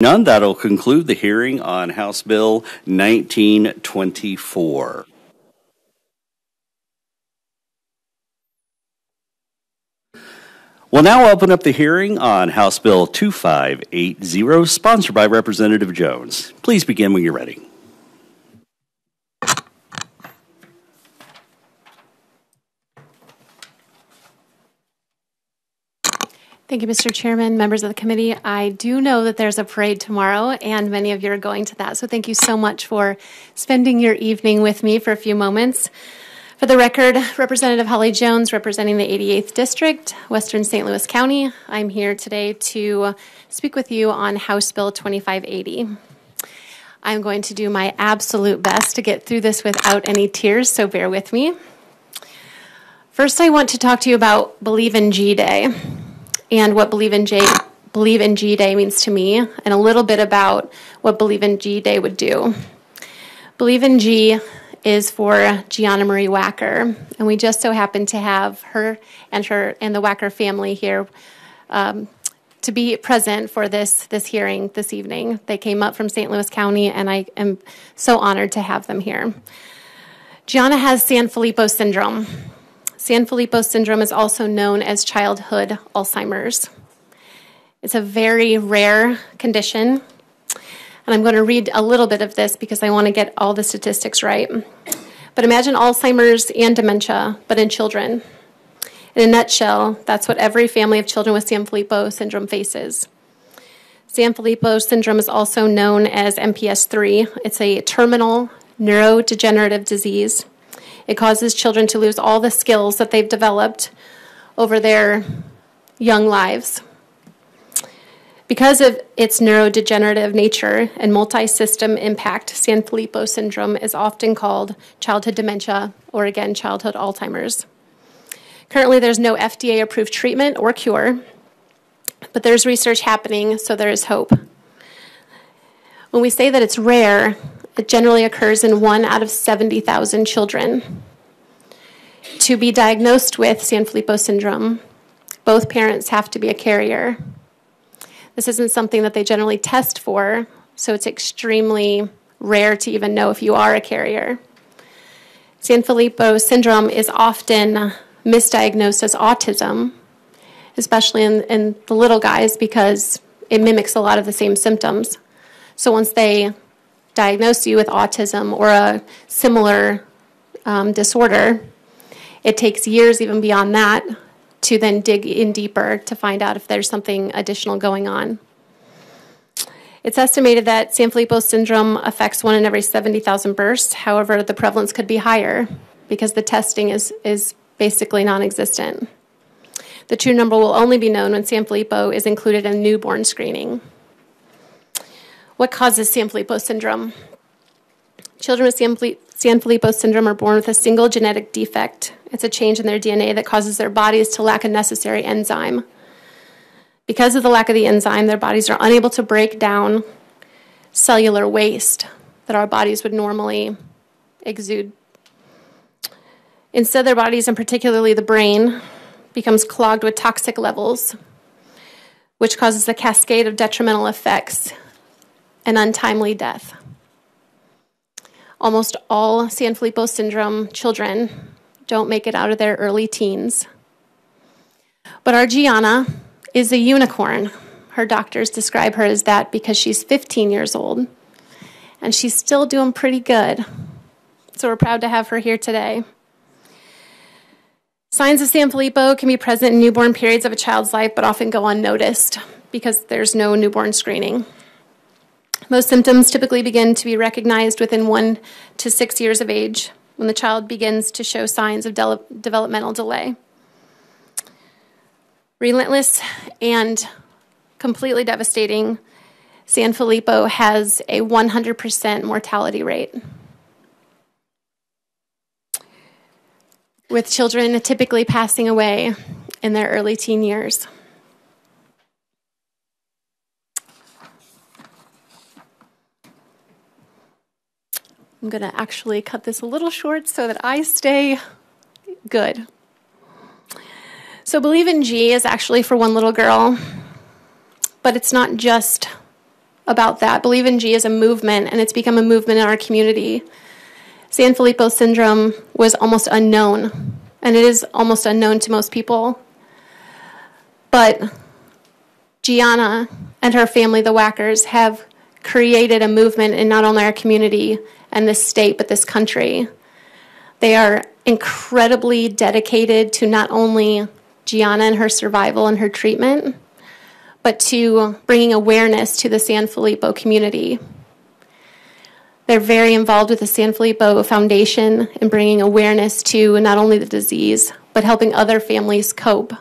None, that'll conclude the hearing on House Bill 1924. We'll now open up the hearing on House Bill 2580, sponsored by Representative Jones. Please begin when you're ready. Thank you, Mr. Chairman, members of the committee. I do know that there's a parade tomorrow, and many of you are going to that, so thank you so much for spending your evening with me for a few moments. For the record, Representative Holly Jones, representing the 88th District, Western St. Louis County. I'm here today to speak with you on House Bill 2580. I'm going to do my absolute best to get through this without any tears, so bear with me. First, I want to talk to you about Believe in G Day and what Believe in G Day means to me, and a little bit about what Believe in G Day would do. Believe in G is for Gianna Marie Wacker, and we just so happen to have her and the Wacker family here to be present for this hearing this evening. They came up from St. Louis County, and I am so honored to have them here. Gianna has Sanfilippo syndrome. Sanfilippo syndrome is also known as childhood Alzheimer's. It's a very rare condition, and I'm going to read a little bit of this because I want to get all the statistics right. But imagine Alzheimer's and dementia, but in children. In a nutshell, that's what every family of children with Sanfilippo syndrome faces. Sanfilippo syndrome is also known as MPS III. It's a terminal neurodegenerative disease. It causes children to lose all the skills that they've developed over their young lives. Because of its neurodegenerative nature and multi-system impact, Sanfilippo syndrome is often called childhood dementia, or again, childhood Alzheimer's. Currently, there's no FDA-approved treatment or cure, but there's research happening, so there is hope. When we say that it's rare, it generally occurs in 1 out of 70,000 children. To be diagnosed with Sanfilippo syndrome, both parents have to be a carrier. This isn't something that they generally test for, so it's extremely rare to even know if you are a carrier. Sanfilippo syndrome is often misdiagnosed as autism, especially in the little guys, because it mimics a lot of the same symptoms. So once they diagnose you with autism or a similar disorder, it takes years even beyond that to then dig in deeper to find out if there's something additional going on. It's estimated that Sanfilippo syndrome affects 1 in every 70,000 births. However, the prevalence could be higher because the testing is basically non-existent. The true number will only be known when Sanfilippo is included in newborn screening. What causes Sanfilippo syndrome? Children with Sanfilippo syndrome are born with a single genetic defect. It's a change in their DNA that causes their bodies to lack a necessary enzyme. Because of the lack of the enzyme, their bodies are unable to break down cellular waste that our bodies would normally exude. Instead, their bodies, and particularly the brain, becomes clogged with toxic levels, which causes a cascade of detrimental effects and untimely death. Almost all Sanfilippo syndrome children don't make it out of their early teens. But our Gianna is a unicorn. Her doctors describe her as that because she's 15 years old, and she's still doing pretty good. So we're proud to have her here today. Signs of Sanfilippo can be present in newborn periods of a child's life, but often go unnoticed because there's no newborn screening. Most symptoms typically begin to be recognized within 1 to 6 years of age, when the child begins to show signs of developmental delay. Relentless and completely devastating, Sanfilippo has a 100% mortality rate, with children typically passing away in their early teen years. I'm going to actually cut this a little short so that I stay good. So Believe in G is actually for one little girl, but it's not just about that. Believe in G is a movement, and it's become a movement in our community. Sanfilippo syndrome was almost unknown, and it is almost unknown to most people. But Gianna and her family, the Wackers, have created a movement in not only our community and this state, but this country. They are incredibly dedicated to not only Gianna and her survival and her treatment, but to bringing awareness to the Sanfilippo community. They're very involved with the Sanfilippo Foundation in bringing awareness to not only the disease, but helping other families cope.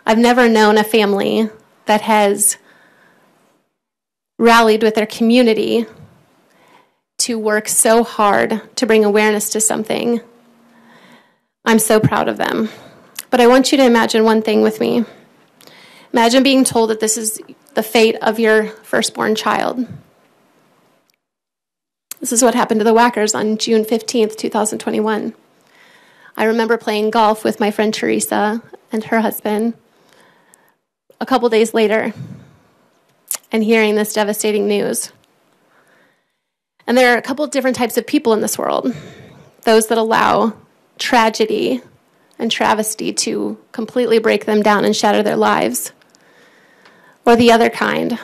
I've never known a family that has rallied with their community to work so hard to bring awareness to something. I'm so proud of them. But I want you to imagine one thing with me. Imagine being told that this is the fate of your firstborn child. This is what happened to the Wackers on June 15th, 2021. I remember playing golf with my friend Teresa and her husband a couple days later and hearing this devastating news. And there are a couple of different types of people in this world. Those that allow tragedy and travesty to completely break them down and shatter their lives. Or the other kind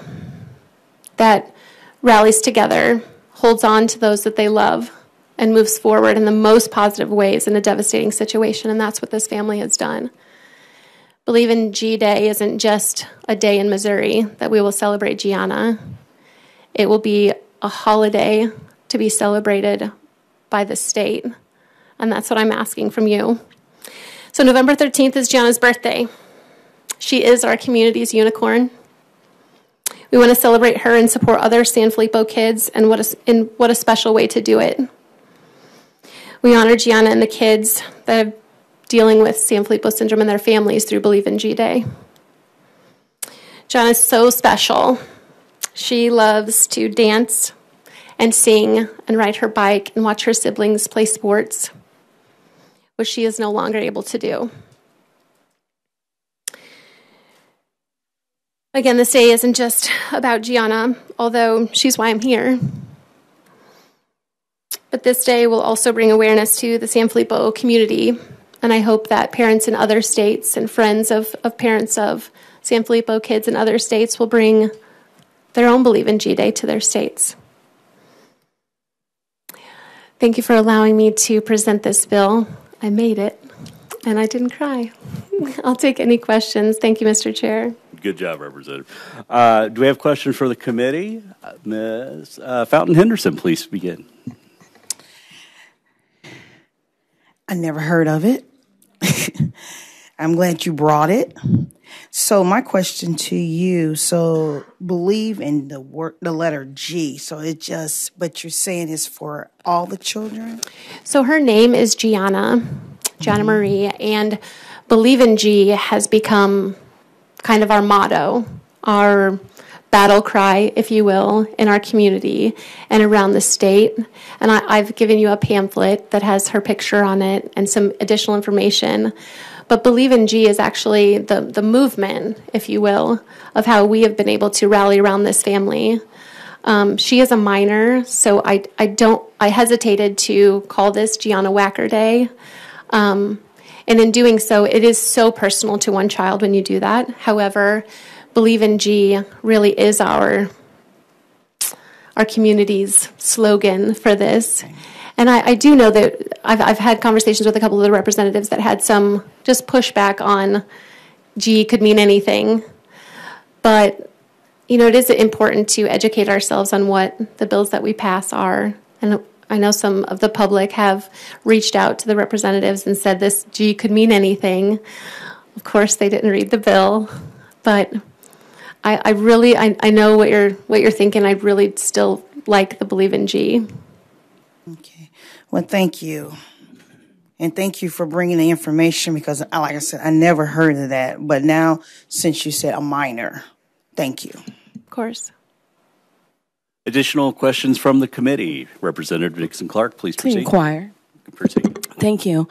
that rallies together, holds on to those that they love, and moves forward in the most positive ways in a devastating situation. And that's what this family has done. Believe in G Day isn't just a day in Missouri that we will celebrate Gianna. It will be a holiday to be celebrated by the state. And that's what I'm asking from you. So November 13th is Gianna's birthday. She is our community's unicorn. We want to celebrate her and support other Sanfilippo kids, and what a special way to do it. We honor Gianna and the kids that are dealing with Sanfilippo syndrome and their families through Believe in G Day. Gianna is so special. She loves to dance and sing and ride her bike and watch her siblings play sports, which she is no longer able to do. Again, this day isn't just about Gianna, although she's why I'm here. But this day will also bring awareness to the Sanfilippo community, and I hope that parents in other states and friends of parents of Sanfilippo kids in other states will bring their own Believe in G Day to their states. Thank you for allowing me to present this bill. I made it, and I didn't cry. I'll take any questions. Thank you, Mr. Chair. Good job, Representative. Do we have questions for the committee? Ms. Fountain Henderson, please begin. I never heard of it. I'm glad you brought it. So my question to you, so believe in the letter G. So but you're saying it's for all the children? So her name is Gianna Marie, and Believe in G has become kind of our motto, our battle cry, if you will, in our community and around the state. And I've given you a pamphlet that has her picture on it and some additional information. But Believe in G is actually the movement, if you will, of how we have been able to rally around this family. She is a minor, so I hesitated to call this Gianna Wacker Day. And in doing so, it is so personal to one child when you do that. However, Believe in G really is our community's slogan for this. And I do know that I've had conversations with a couple of the representatives that had some just pushback on G could mean anything. But, it is important to educate ourselves on what the bills that we pass are. And I know some of the public have reached out to the representatives and said this G could mean anything. Of course, they didn't read the bill, but I know what you're thinking. I really still like the Believe in G. Okay. Well, thank you. And thank you for bringing the information because, like I said, I never heard of that. But now, since you said a minor, thank you. Of course. Additional questions from the committee. Representative Dixon Clark, please proceed. To inquire. Proceed. Thank you.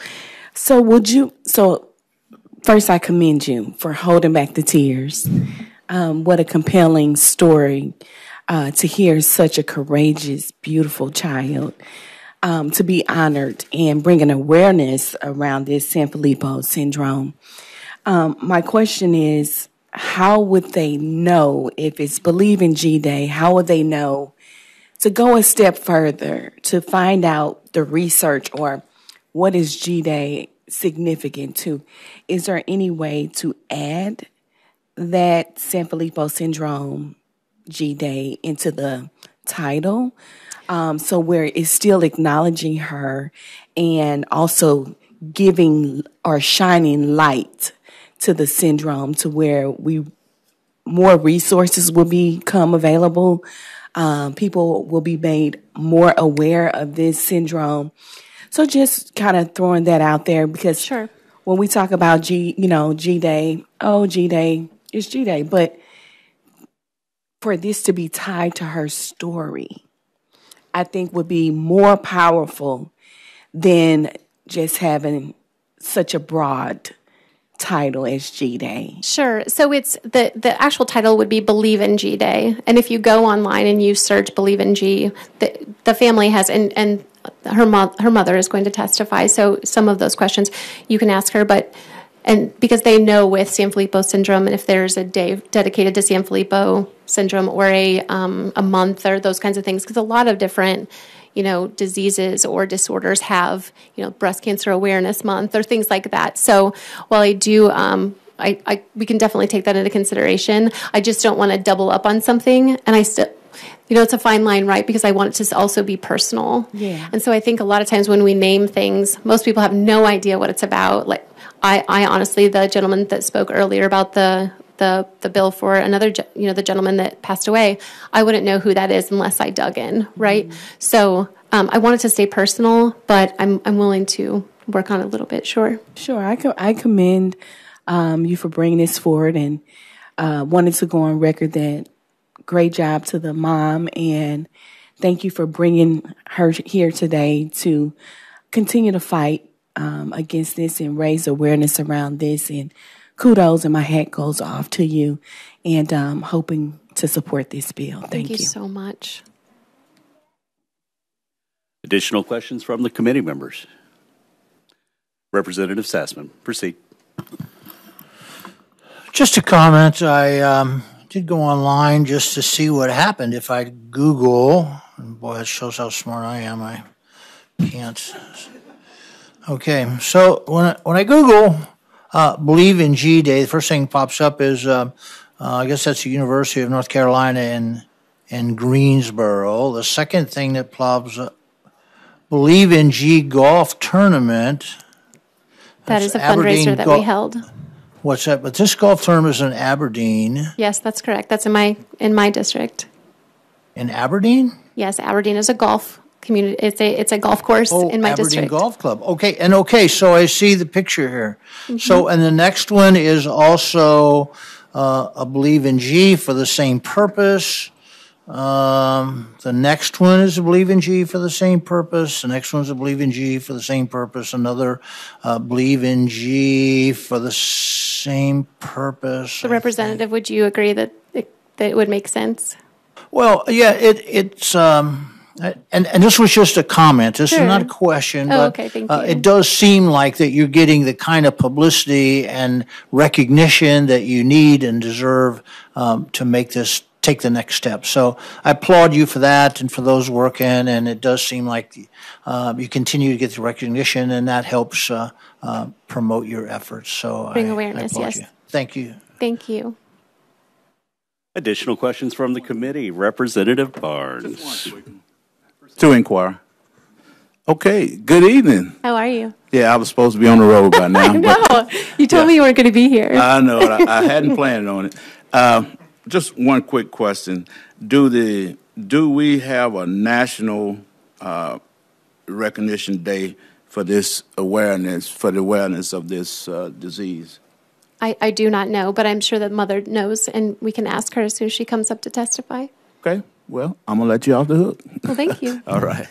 So first I commend you for holding back the tears. What a compelling story. to hear such a courageous, beautiful child to be honored and bring an awareness around this Sanfilippo syndrome. My question is, how would they know if it's Believe in G Day? How would they know to go a step further to find out the research or what is G Day significant to? Is there any way to add that Sanfilippo syndrome G Day into the title? So where it's still acknowledging her and also giving or shining light to the syndrome to where more resources will become available. People will be made more aware of this syndrome. So just kind of throwing that out there because Sure. when we talk about G Day, G Day is G Day. But for this to be tied to her story, I think would be more powerful than just having such a broad title as G Day. Sure. So it's the actual title would be Believe in G Day. And if you go online and you search Believe in G, the family has, and her mother is going to testify. So some of those questions you can ask her, and because they know with Sanfilippo syndrome, and if there's a day dedicated to Sanfilippo syndrome or a month or those kinds of things, because a lot of different diseases or disorders have, Breast Cancer Awareness Month or things like that. So while I do, we can definitely take that into consideration. I just don't want to double up on something. And I still, it's a fine line, right? Because I want it to also be personal. Yeah. And so I think a lot of times when we name things, most people have no idea what it's about. Like I honestly, the gentleman that spoke earlier about the bill for another, the gentleman that passed away, I wouldn't know who that is unless I dug in, right? Mm-hmm. So I want it to stay personal, but I'm willing to work on it a little bit. Sure. Sure. I commend you for bringing this forward and wanted to go on record that great job to the mom and thank you for bringing her here today to continue to fight against this and raise awareness around this, and kudos and my hat goes off to you, and hoping to support this bill. Thank you so much. Additional questions from the committee members? Representative Sassman, proceed. Just a comment. I did go online just to see what happened. If I Google, and boy, it shows how smart I am. I can't. Okay, so when I Google Believe in G Day, the first thing that pops up is I guess that's the University of North Carolina in Greensboro. The second thing that pops up, Believe in G Golf Tournament. That is a fundraiser that we held. What's that? But this golf tournament is in Aberdeen. Yes, that's correct. That's in my district. In Aberdeen? Yes, Aberdeen is a golf community. It's a golf course in my district. Aberdeen Golf Club. Okay, so I see the picture here. Mm-hmm. So, and the next one is also a Believe in G for the same purpose. The next one is a Believe in G for the same purpose. The next one's a Believe in G for the same purpose. Another Believe in G for the same purpose. So, Representative, would you agree that it would make sense? Well, yeah, it's and this was just a comment. This Sure. is not a question, but okay, thank you. It does seem like that you're getting the kind of publicity and recognition that you need and deserve to make this take the next step. So I applaud you for that and for those working, and it does seem like you continue to get the recognition, and that helps promote your efforts. So Bring awareness, I applaud yes. you. Thank you. Thank you. Additional questions from the committee. Representative Barnes. To inquire. Okay, good evening. How are you? Yeah, I was supposed to be on the road by now. No, you told me you weren't going to be here. I know. I hadn't planned on it. Just one quick question: Do we have a national recognition day for this awareness, for the awareness of this disease? I do not know, but I'm sure that Mother knows, and we can ask her as soon as she comes up to testify. Okay. Well, I'm gonna let you off the hook. Well, thank you. All right.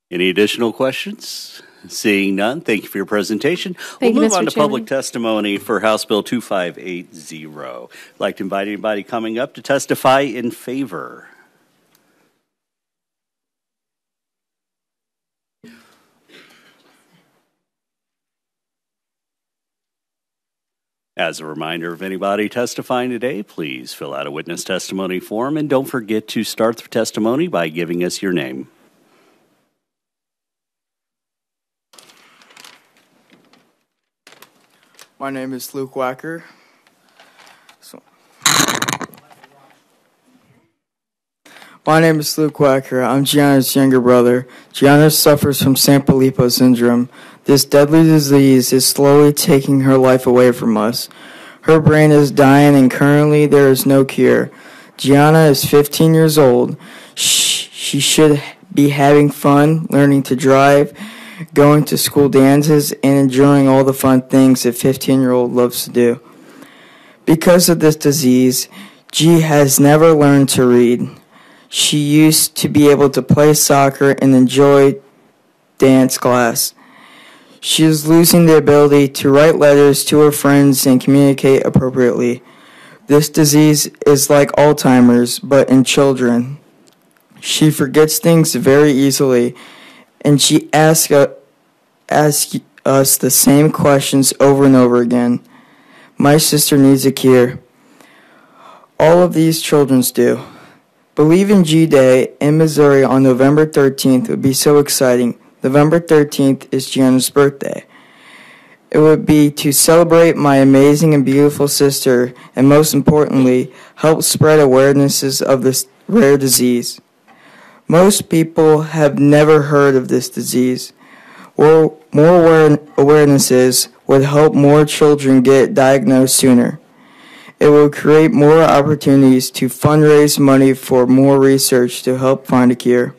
Any additional questions? Seeing none, thank you for your presentation. Thank we'll you, move on Mr. to public Chairman. testimony for House Bill 2580. I'd like to invite anybody coming up to testify in favor. As a reminder of anybody testifying today, please fill out a witness testimony form and don't forget to start the testimony by giving us your name. My name is Luke Wacker. I'm Gianna's younger brother. Gianna suffers from Sanfilippo syndrome. This deadly disease is slowly taking her life away from us. Her brain is dying and currently there is no cure. Gianna is 15 years old. She should be having fun, learning to drive, going to school dances, and enjoying all the fun things a 15-year-old loves to do. Because of this disease, G has never learned to read. She used to be able to play soccer and enjoy dance class. She is losing the ability to write letters to her friends and communicate appropriately. This disease is like Alzheimer's, but in children. She forgets things very easily, and she asks us the same questions over and over again. My sister needs a cure. All of these children do. Believe in G Day in Missouri on November 13th would be so exciting. November 13th is Gianna's birthday. It would be to celebrate my amazing and beautiful sister, and most importantly, help spread awarenesses of this rare disease. Most people have never heard of this disease. More awarenesses would help more children get diagnosed sooner. It will create more opportunities to fundraise money for more research to help find a cure.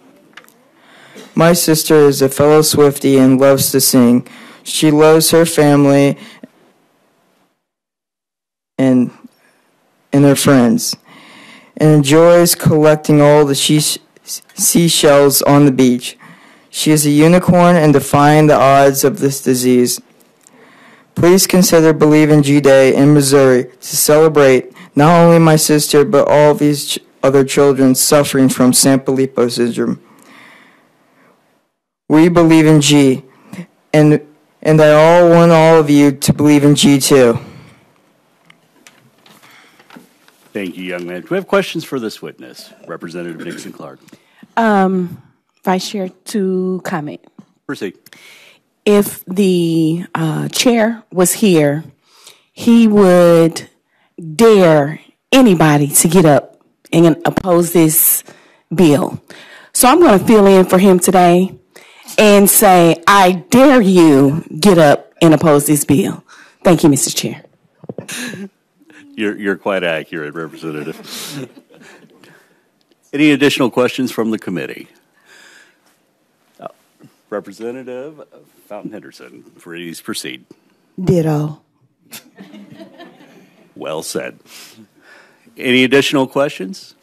My sister is a fellow Swiftie and loves to sing. She loves her family and her friends, and enjoys collecting all the seashells on the beach. She is a unicorn and defying the odds of this disease. Please consider Believe in G Day in Missouri to celebrate not only my sister, but all these other children suffering from Sanfilippo syndrome. We believe in G, and I all want all of you to believe in G too. Thank you, young man. Do we have questions for this witness? Representative Nixon Clark. Vice Chair, to comment. Proceed. If the chair was here, he would dare anybody to get up and oppose this bill. So I'm going to fill in for him today and say, I dare you get up and oppose this bill. Thank you, Mr. Chair. You're quite accurate, Representative. Any additional questions from the committee? Representative Fountain Henderson, please proceed. Ditto. Well said. Any additional questions?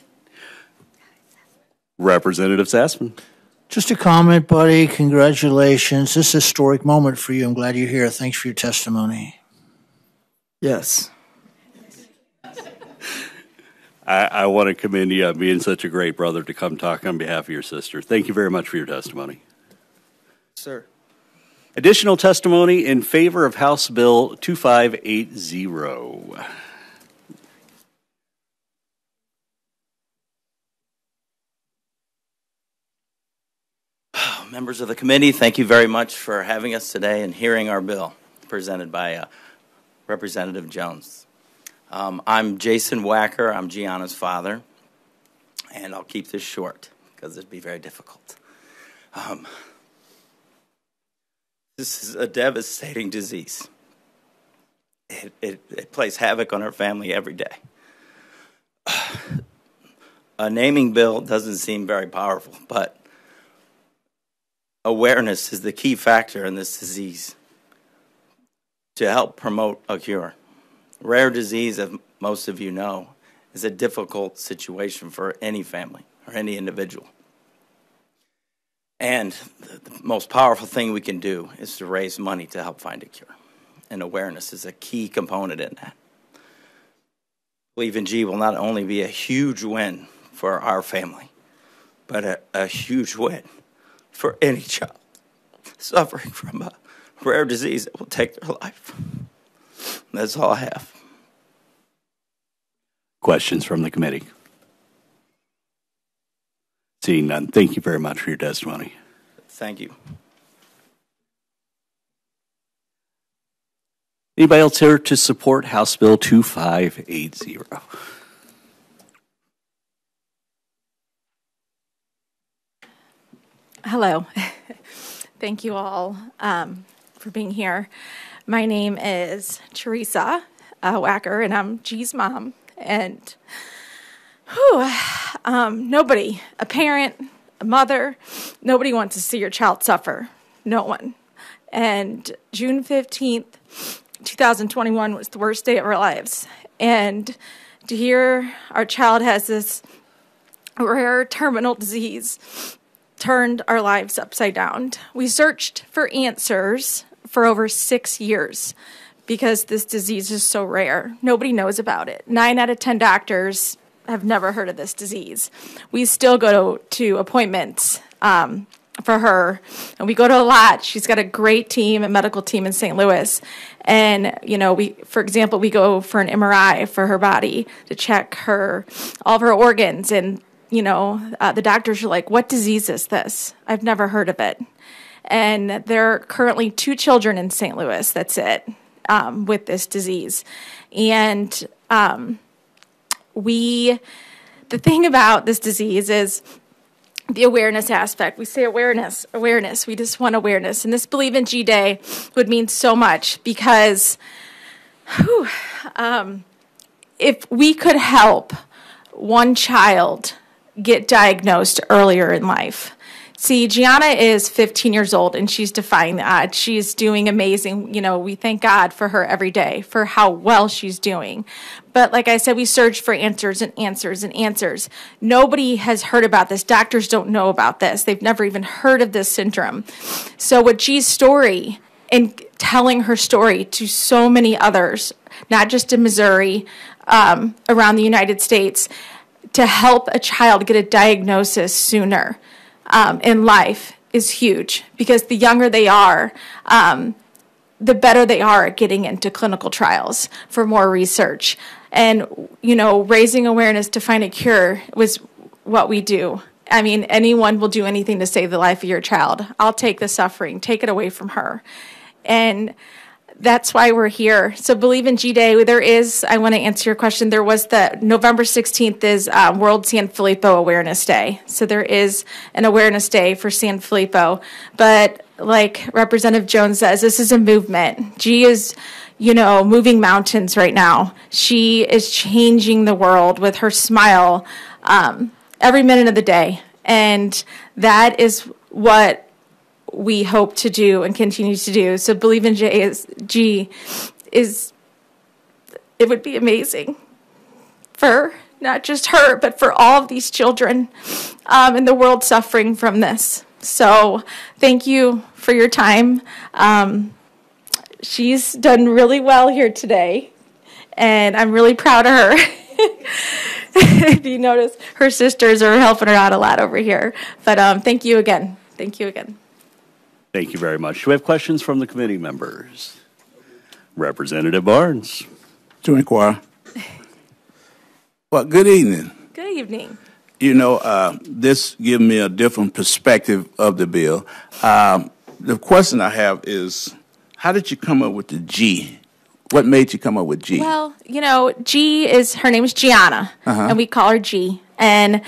Representative Sassman. Just a comment, buddy. Congratulations. This is a historic moment for you. I'm glad you're here. Thanks for your testimony. Yes. I want to commend you on being such a great brother to come talk on behalf of your sister. Thank you very much for your testimony. Sir. Additional testimony in favor of House Bill 2580. Members of the committee, thank you very much for having us today and hearing our bill presented by Representative Jones. I'm Jason Wacker. I'm Gianna's father, and I'll keep this short because it'd be very difficult. This is a devastating disease. It plays havoc on our family every day. A naming bill doesn't seem very powerful, but awareness is the key factor in this disease to help promote a cure. Rare disease, as most of you know, is a difficult situation for any family or any individual. And the most powerful thing we can do is to raise money to help find a cure. And awareness is a key component in that. Believe in G will not only be a huge win for our family, but a huge win for any child suffering from a rare disease that will take their life. That's all I have. Questions from the committee? Seeing none, thank you very much for your testimony. Thank you. Anybody else here to support House Bill 2580? Hello. Thank you all for being here. My name is Teresa Wacker, and I'm G's mom. And nobody, a parent, a mother, nobody wants to see your child suffer. No one. And June 15th, 2021 was the worst day of our lives. And to hear our child has this rare terminal disease turned our lives upside down. We searched for answers for over 6 years because this disease is so rare. Nobody knows about it. 9 out of 10 doctors have never heard of this disease. We still go to appointments for her, and we go to a lot. She's got a great team, a medical team in St. Louis. And, you know, for example, we go for an MRI for her body to check all of her organs. And, you know, the doctors are like, what disease is this? I've never heard of it. And there are currently 2 children in St. Louis, that's it, with this disease. And the thing about this disease is the awareness aspect. We say awareness. We just want awareness. And this Believe in G Day would mean so much because if we could help one child get diagnosed earlier in life. See, Gianna is 15 years old, and she's defying the odds. She's doing amazing. You know, we thank God for her every day, for how well she's doing. But like I said, we search for answers and answers and answers. Nobody has heard about this. Doctors don't know about this. They've never even heard of this syndrome. So with G's story and telling her story to so many others, not just in Missouri, around the United States, to help a child get a diagnosis sooner in life is huge, because the younger they are, the better they are at getting into clinical trials for more research. And, you know, raising awareness to find a cure was what we do. I mean, anyone will do anything to save the life of your child. I'll take the suffering, take it away from her. And that's why we're here. So Believe in G Day, I want to answer your question. There was November 16th is World San Filippo Awareness Day. So there is an awareness day for San Filippo. But like Representative Jones says, this is a movement. G is, you know, moving mountains right now. She is changing the world with her smile every minute of the day. And that is what we hope to do and continue to do. So Believe in G is, it would be amazing for not just her, but for all of these children in the world suffering from this. So thank you for your time. She's done really well here today, and I'm really proud of her. If you notice, her sisters are helping her out a lot over here. But thank you again. Thank you again. Thank you very much. Do we have questions from the committee members? Representative Barnes. To inquire. Well, good evening. Good evening. You know, this gives me a different perspective of the bill. The question I have is, how did you come up with the G? What made you come up with G? Well, you know, her name is Gianna, and we call her G. And,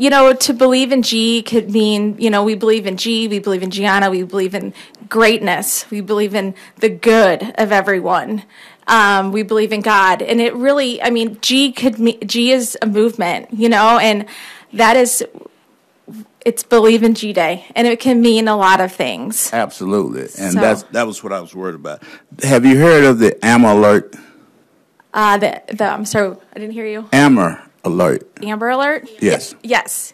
you know, to believe in G could mean, you know, we believe in G, we believe in Gianna, we believe in greatness, we believe in the good of everyone. We believe in God. And it really, I mean, G is a movement, you know, and it's Believe in G Day, and it can mean a lot of things. Absolutely. And that was what I was worried about. Have you heard of the AMBER Alert? I'm sorry, I didn't hear you. AMBER Alert. Amber Alert? Yes. Yes.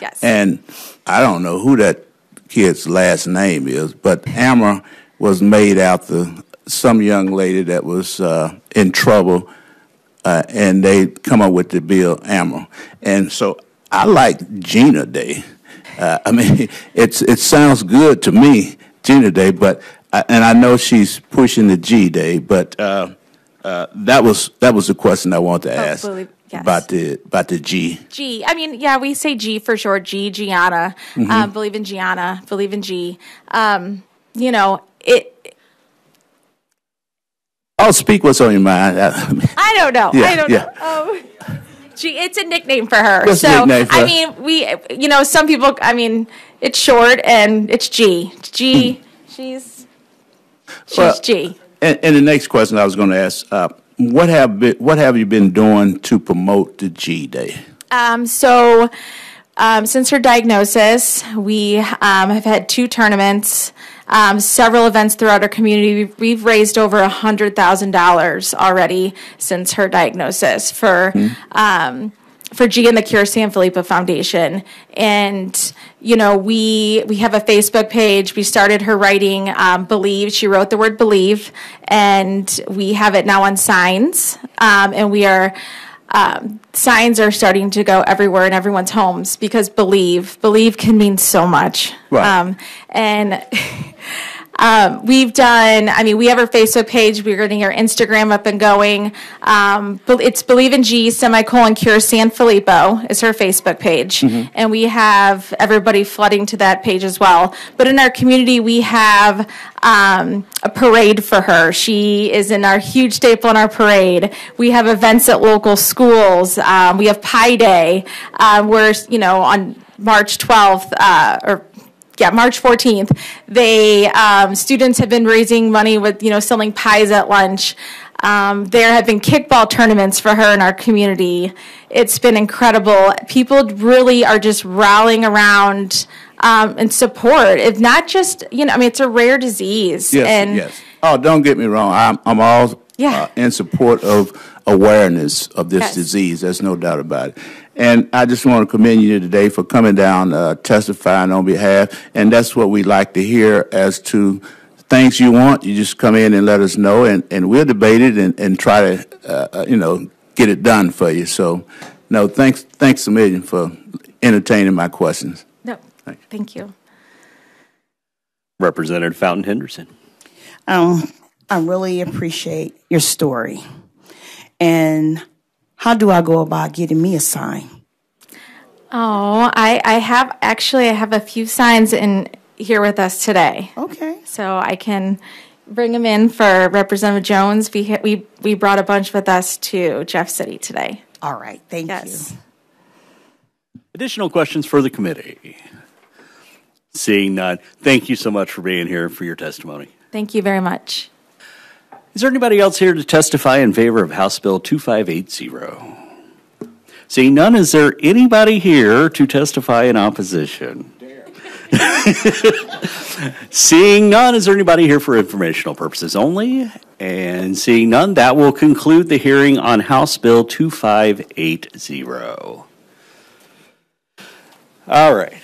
Yes. And I don't know who that kid's last name is, but Amber was made after some young lady that was in trouble, and they come up with the bill Amber. And so I like Gina Day. I mean, it sounds good to me, Gina Day, but and I know she's pushing the G Day, but that was the question I wanted to ask yes. about the G. G. I mean, yeah, we say G for short. G, Gianna. Believe in Gianna. Believe in G. You know it. I'll speak what's on your mind. I don't know. Yeah, I don't yeah. know. G. It's a nickname for her. What's a nickname for her? I mean, some people. I mean, it's short and it's G. G. She's G. And the next question I was going to ask: what have you been doing to promote the G Day? Since her diagnosis, we have had 2 tournaments, several events throughout our community. We've raised over $100,000 already since her diagnosis for G and the Cure Sanfilippo Foundation. And, we have a Facebook page. We started her writing Believe. She wrote the word believe, and we have it now on signs. And we are... signs are starting to go everywhere in everyone's homes because believe can mean so much. Right. We've done, we have our Facebook page. We're getting our Instagram up and going. It's Believe in G, Cure Sanfilippo is her Facebook page. And we have everybody flooding to that page as well. But in our community, we have a parade for her. She is in our huge staple in our parade. We have events at local schools. We have Pi Day, where, on March 12th, March 14th, students have been raising money with, selling pies at lunch. There have been kickball tournaments for her in our community. It's been incredible. People really are just rallying around and support. It's not just, it's a rare disease. Yes. Oh, don't get me wrong. I'm all in support of awareness of this disease. There's no doubt about it. And I just want to commend you today for coming down, testifying on behalf. And that's what we like to hear as to things you want. You just come in and let us know, and we'll debate it and try to, get it done for you. So, no, thanks a million for entertaining my questions. No, thank you. Representative Fountain Henderson. I really appreciate your story. And how do I go about getting me a sign? Oh, I have a few signs in here with us today. Okay. So I can bring them in for Representative Jones. We brought a bunch with us to Jeff City today. All right. Thank you. Additional questions for the committee? Seeing none, thank you so much for being here for your testimony. Thank you very much. Is there anybody else here to testify in favor of House Bill 2580? Seeing none, is there anybody here to testify in opposition? Seeing none, is there anybody here for informational purposes only? And seeing none, that will conclude the hearing on House Bill 2580. All right.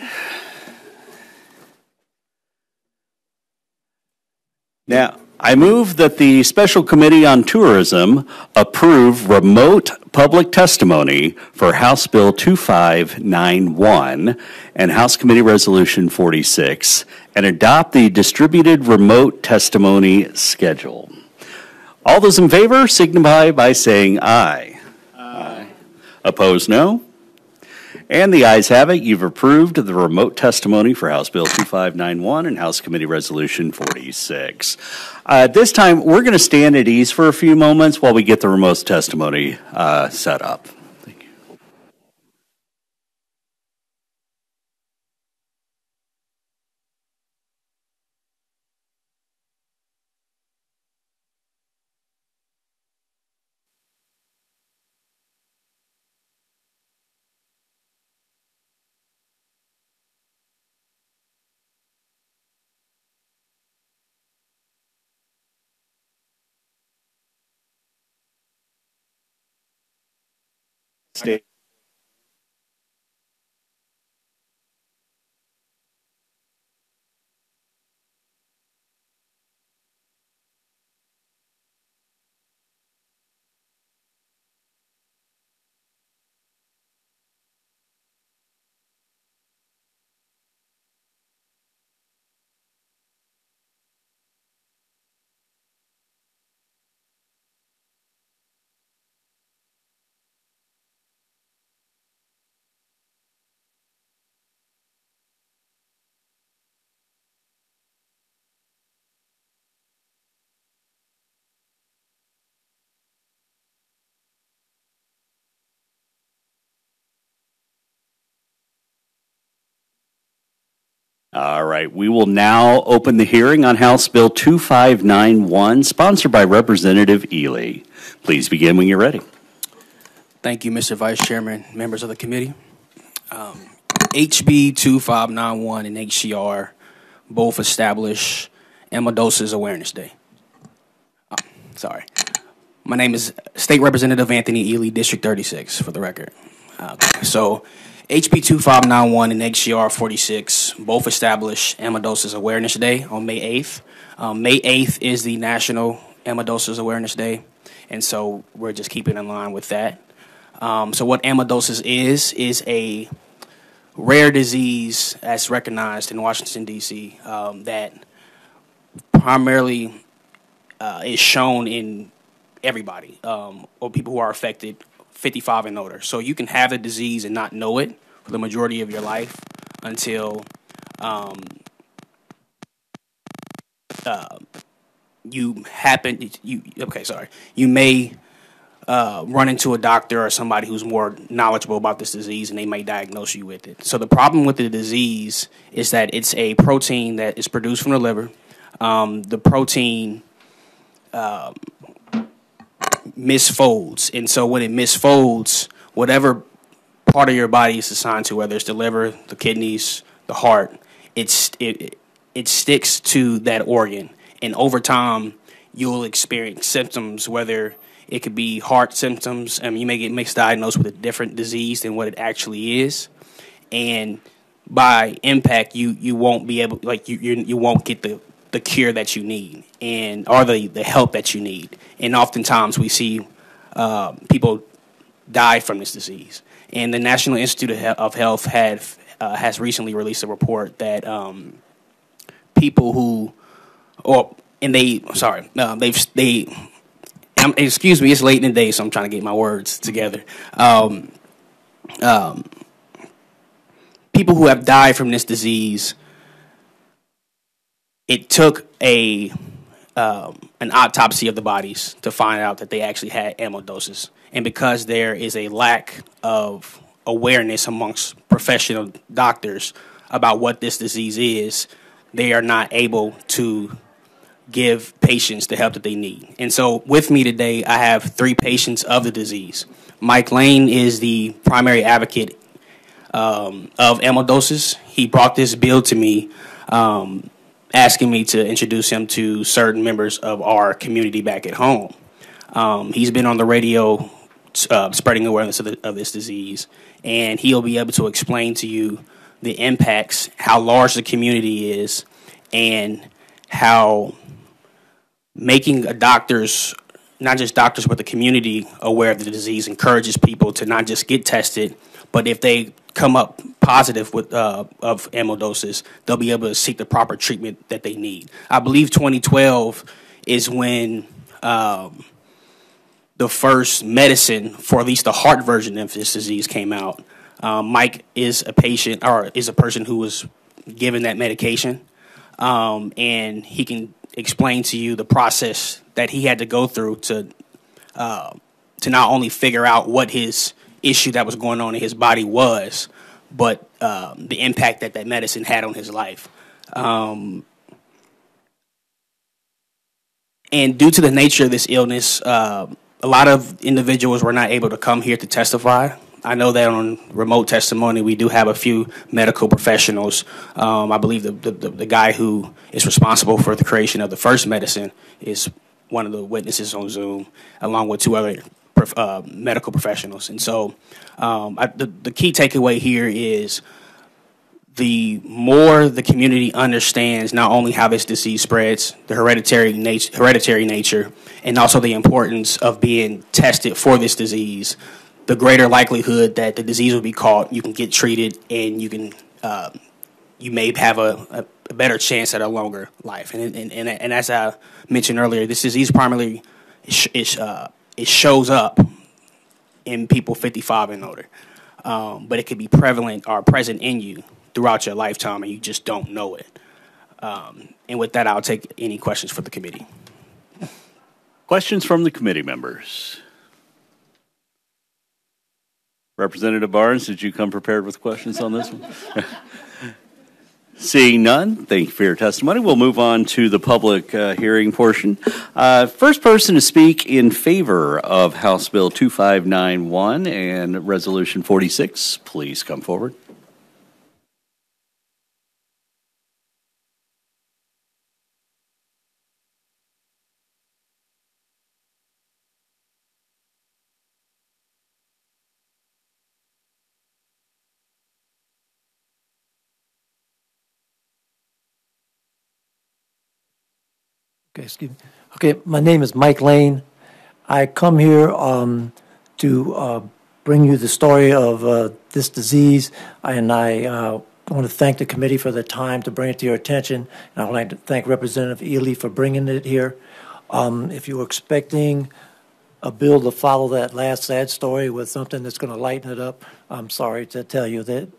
Now, I move that the Special Committee on Tourism approve remote public testimony for House Bill 2591 and House Committee Resolution 46 and adopt the distributed remote testimony schedule. All those in favor signify by saying aye. Aye. Opposed, no. And the ayes have it. You've approved the remote testimony for House Bill 2591 and House Committee Resolution 46. At this time, we're going to stand at ease for a few moments while we get the remote testimony set up. Thank you. Stay. All right, we will now open the hearing on House Bill 2591, sponsored by Representative Ely. Please begin when you're ready. Thank you, Mr. Vice Chairman, members of the committee. HB 2591 and HCR both establish Amyloidosis Awareness Day. My name is State Representative Anthony Ely, District 36, for the record. So HB 2591 and HCR 46 both establish Amyloidosis Awareness Day on May 8th. May 8th is the National Amyloidosis Awareness Day, and so we're just keeping in line with that. So what amyloidosis is a rare disease that's recognized in Washington, D.C. That primarily is shown in everybody, or people who are affected 55 and older. So you can have the disease and not know it for the majority of your life until you may run into a doctor or somebody who's more knowledgeable about this disease, and they may diagnose you with it. So the problem with the disease is that it's a protein that is produced from the liver. The protein misfolds, and so when it misfolds, whatever part of your body is assigned to, whether it's the liver, the kidneys, the heart, it sticks to that organ, and over time you'll experience symptoms, whether it could be heart symptoms. You may get misdiagnosed with a different disease than what it actually is, and by impact, you won't be able, you won't get the cure that you need, or the help that you need. And oftentimes we see people die from this disease. And the National Institute of Health has recently released a report that people who, excuse me, it's late in the day, so I'm trying to get my words together. People who have died from this disease, it took an autopsy of the bodies to find out that they actually had amyloidosis. And because there is a lack of awareness amongst professional doctors about what this disease is, they are not able to give patients the help that they need. And so with me today, I have 3 patients of the disease. Mike Lane is the primary advocate of amyloidosis. He brought this bill to me, asking me to introduce him to certain members of our community back at home. He's been on the radio spreading awareness of this disease, and he'll be able to explain to you the impacts, how large the community is, and how making doctors, not just doctors, but the community aware of the disease encourages people to not just get tested, but if they come up positive with of amyloidosis, they'll be able to seek the proper treatment that they need. I believe 2012 is when the first medicine for at least the heart version of this disease came out. Mike is a patient, or is a person who was given that medication, and he can explain to you the process that he had to go through to not only figure out what his issue that was going on in his body was, but the impact that medicine had on his life. And due to the nature of this illness, a lot of individuals were not able to come here to testify. I know that on remote testimony, we do have a few medical professionals. I believe the guy who is responsible for the creation of the first medicine is one of the witnesses on Zoom, along with 2 other medical professionals. And so the key takeaway here is the more the community understands not only how this disease spreads, the hereditary nature, and also the importance of being tested for this disease, the greater likelihood that the disease will be caught, you can get treated, and you can you may have a better chance at a longer life. And as I mentioned earlier, this disease primarily it shows up in people 55 and older, but it could be prevalent or present in you throughout your lifetime, and you just don't know it. And with that, I'll take any questions for the committee. Questions from the committee members? Representative Barnes, did you come prepared with questions on this one? Seeing none, thank you for your testimony. We'll move on to the public hearing portion. First person to speak in favor of House Bill 2591 and Resolution 46, please come forward. Okay, excuse me. Okay, my name is Mike Lane. I come here to bring you the story of this disease, and I want to thank the committee for the time to bring it to your attention. And I would like to thank Representative Ely for bringing it here. If you were expecting a bill to follow that last sad story with something that's going to lighten it up, I'm sorry to tell you that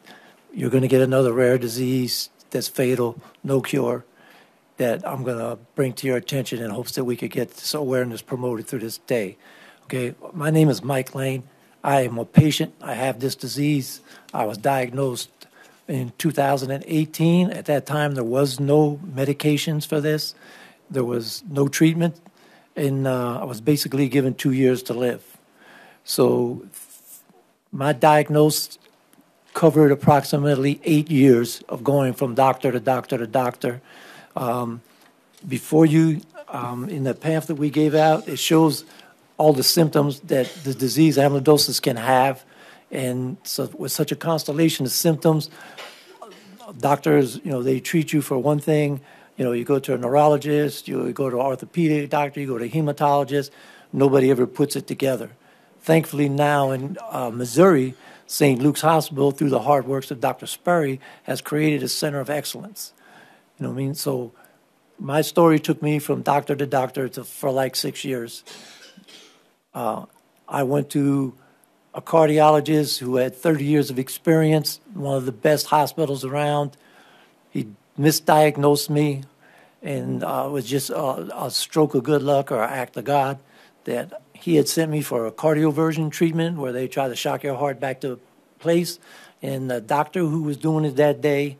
you're going to get another rare disease that's fatal, no cure, that I'm going to bring to your attention in hopes that we could get this awareness promoted through this day. Okay, my name is Mike Lane. I am a patient. I have this disease. I was diagnosed in 2018. At that time, there was no medications for this. There was no treatment, and I was basically given 2 years to live. So my diagnosis covered approximately 8 years of going from doctor to doctor to doctor. Before you, in the pamphlet we gave out, it shows all the symptoms that the disease amyloidosis can have. And so with such a constellation of symptoms, doctors, they treat you for one thing. You go to a neurologist, you go to an orthopedic doctor, you go to a hematologist. Nobody ever puts it together. Thankfully now in Missouri, St. Luke's Hospital, through the hard works of Dr. Sperry, has created a center of excellence. You know what I mean? So my story took me from doctor to doctor for like 6 years. I went to a cardiologist who had 30 years of experience, one of the best hospitals around. He misdiagnosed me, and it was just a stroke of good luck or an act of God that he had sent me for a cardioversion treatment where they try to shock your heart back to place. And the doctor who was doing it that day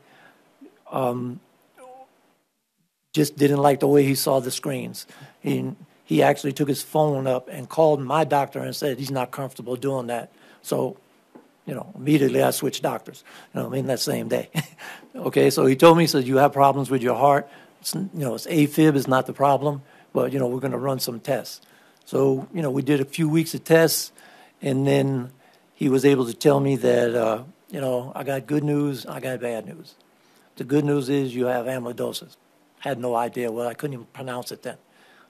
just didn't like the way he saw the screens. He actually took his phone up and called my doctor and said he's not comfortable doing that. So, immediately I switched doctors, that same day. Okay, so he told me, he said, you have problems with your heart. It's AFib is not the problem, but, we're going to run some tests. So, we did a few weeks of tests, and then he was able to tell me that, I got good news, I got bad news. The good news is you have amyloidosis. Had no idea. Well, I couldn't even pronounce it then.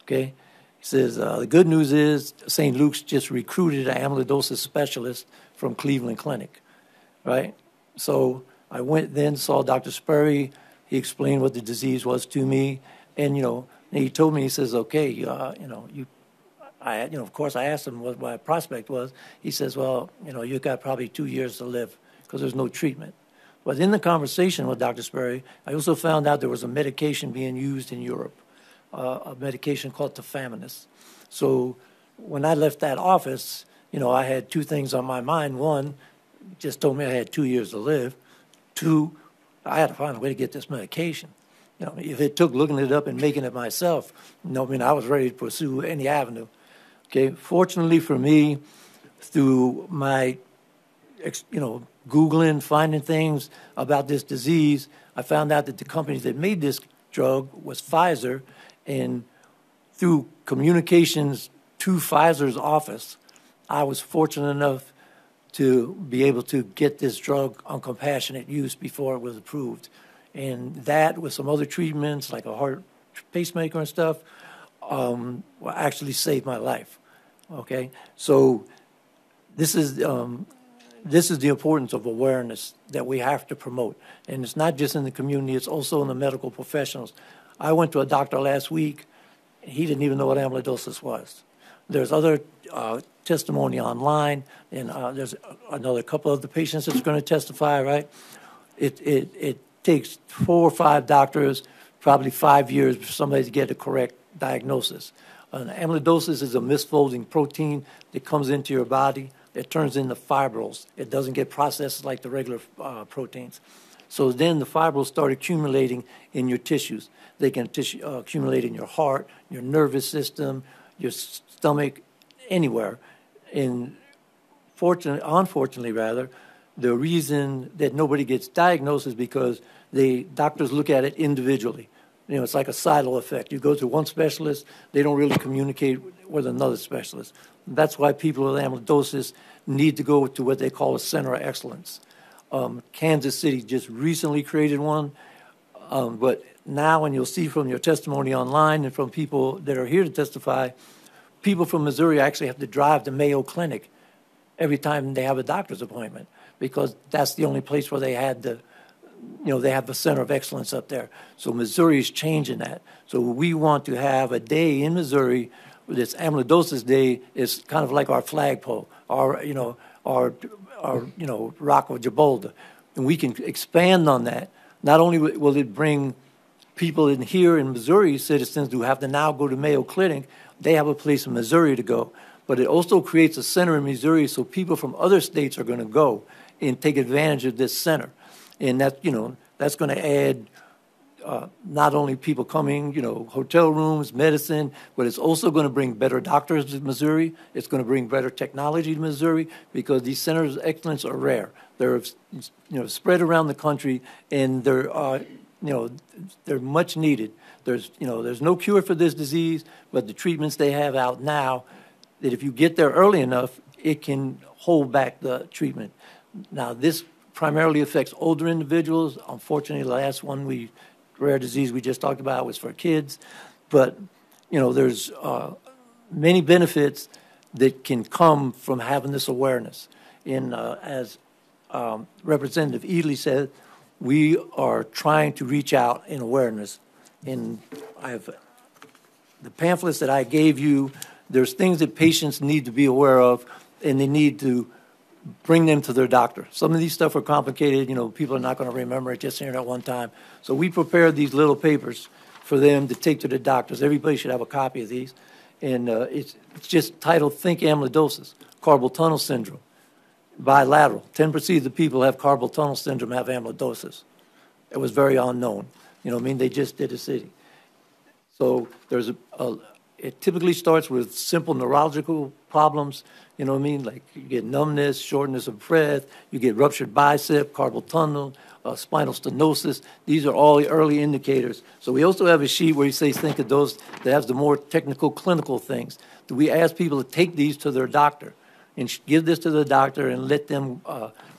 Okay? He says, the good news is St. Luke's just recruited an amyloidosis specialist from Cleveland Clinic, right? So I went then, saw Dr. Sperry. He explained what the disease was to me. And, he told me, he says, okay, of course I asked him what my prospect was. He says, well, you've got probably 2 years to live because there's no treatment. But in the conversation with Dr. Sperry, I also found out there was a medication being used in Europe, a medication called tafamidis. So when I left that office, I had two things on my mind. One, just told me I had 2 years to live. Two, I had to find a way to get this medication. If it took looking it up and making it myself, I was ready to pursue any avenue. Okay, fortunately for me, through my, Googling, finding things about this disease, I found out that the company that made this drug was Pfizer, and through communications to Pfizer's office, I was fortunate enough to be able to get this drug on compassionate use before it was approved. And that, with some other treatments like a heart pacemaker and stuff, actually saved my life. Okay, so this is the importance of awareness that we have to promote. And it's not just in the community, it's also in the medical professionals. I went to a doctor last week, and he didn't even know what amyloidosis was. There's other testimony online, and there's another couple of the patients that's going to testify, right? It takes 4 or 5 doctors, probably 5 years for somebody to get a correct diagnosis. Amyloidosis is a misfolding protein that comes into your body. It turns into fibrils. It doesn't get processed like the regular proteins. So then the fibrils start accumulating in your tissues. They can accumulate in your heart, your nervous system, your stomach, anywhere. And unfortunately, the reason that nobody gets diagnosed is because doctors look at it individually. It's like a silo effect. You go to one specialist, they don't really communicate with another specialist. That's why people with amyloidosis need to go to what they call a center of excellence. Kansas City just recently created one, but now, and you'll see from your testimony online and from people that are here to testify, people from Missouri actually have to drive to Mayo Clinic every time they have a doctor's appointment, because that's the only place where they had they have the center of excellence up there. So Missouri is changing that. So we want to have a day in Missouri, this amyloidosis day is kind of like our flagpole, our Rock of Gibraltar. And we can expand on that. Not only will it bring people in here in Missouri, citizens who have to now go to Mayo Clinic, they have a place in Missouri to go. But it also creates a center in Missouri so people from other states are going to go and take advantage of this center. And that's going to add not only people coming, hotel rooms, medicine, but it's also going to bring better doctors to Missouri. It's going to bring better technology to Missouri, because these centers of excellence are rare. They're, spread around the country, and they're much needed. There's no cure for this disease, but the treatments they have out now, that if you get there early enough, it can hold back the treatment. Now, this primarily affects older individuals. Unfortunately, the last rare disease we just talked about was for kids. But, there's many benefits that can come from having this awareness. And as Representative Ely said, we are trying to reach out in awareness. And I have the pamphlets that I gave you. There's things that patients need to be aware of, and they need to bring them to their doctor. Some of these stuff are complicated. People are not going to remember it just hearing it one time. So we prepared these little papers for them to take to the doctors. Everybody should have a copy of these. And it's just titled Think Amyloidosis, Carpal Tunnel Syndrome, bilateral. 10% of the people who have carpal tunnel syndrome have amyloidosis. It was very unknown. They just did a study. So there's it typically starts with simple neurological problems, like you get numbness, shortness of breath, you get ruptured bicep, carpal tunnel, spinal stenosis. These are all the early indicators. So we also have a sheet where he says think of those that has the more technical clinical things. We ask people to take these to their doctor and give this to the doctor and let them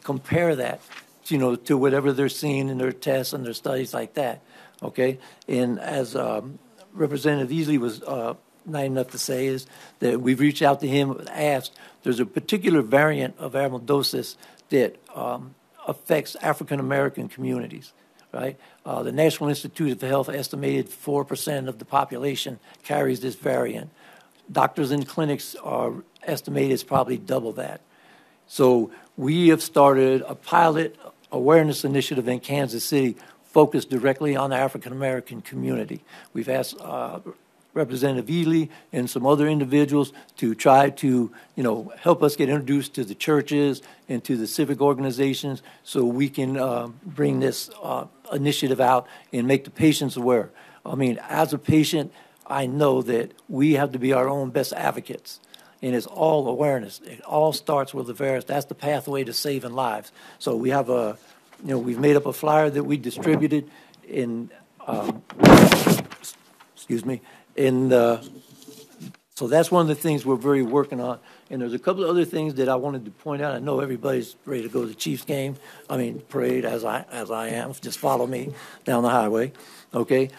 compare that, to whatever they're seeing in their tests and their studies like that, okay? And as Representative Easley was nice enough to say, is that we've reached out to him and asked, there's a particular variant of amyloidosis that affects African-American communities, right? The National Institute of Health estimated 4% of the population carries this variant. Doctors in clinics are estimated it's probably double that. So we have started a pilot awareness initiative in Kansas City focused directly on the African-American community. We've asked Representative Ely and some other individuals to try to, help us get introduced to the churches and to the civic organizations so we can bring this initiative out and make the patients aware. As a patient, I know that we have to be our own best advocates, and it's all awareness. It all starts with awareness. That's the pathway to saving lives. So we have we've made up a flyer that we distributed in, so that's one of the things we're very working on. And there's a couple of other things that I wanted to point out. I know everybody's ready to go to the Chiefs game. Parade as I am. Just follow me down the highway, okay?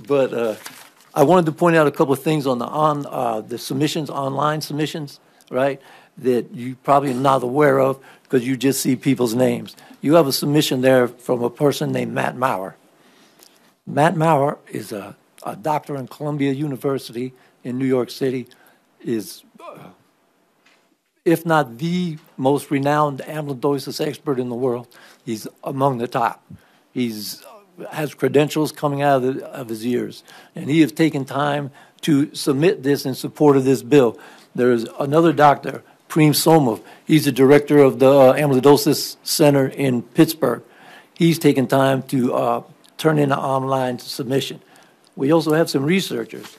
But I wanted to point out a couple of things on the submissions, online submissions, right, that you probably are not aware of because you just see people's names. You have a submission there from a person named Matt Maurer. Matt Maurer is a doctor in Columbia University in New York City, is, if not the most renowned amyloidosis expert in the world. He's among the top. He's has credentials coming out of his ears, and he has taken time to submit this in support of this bill. There's another doctor, Kareem Somov. He's the director of the Amyloidosis Center in Pittsburgh. He's taken time to turn in an online submission. We also have some researchers.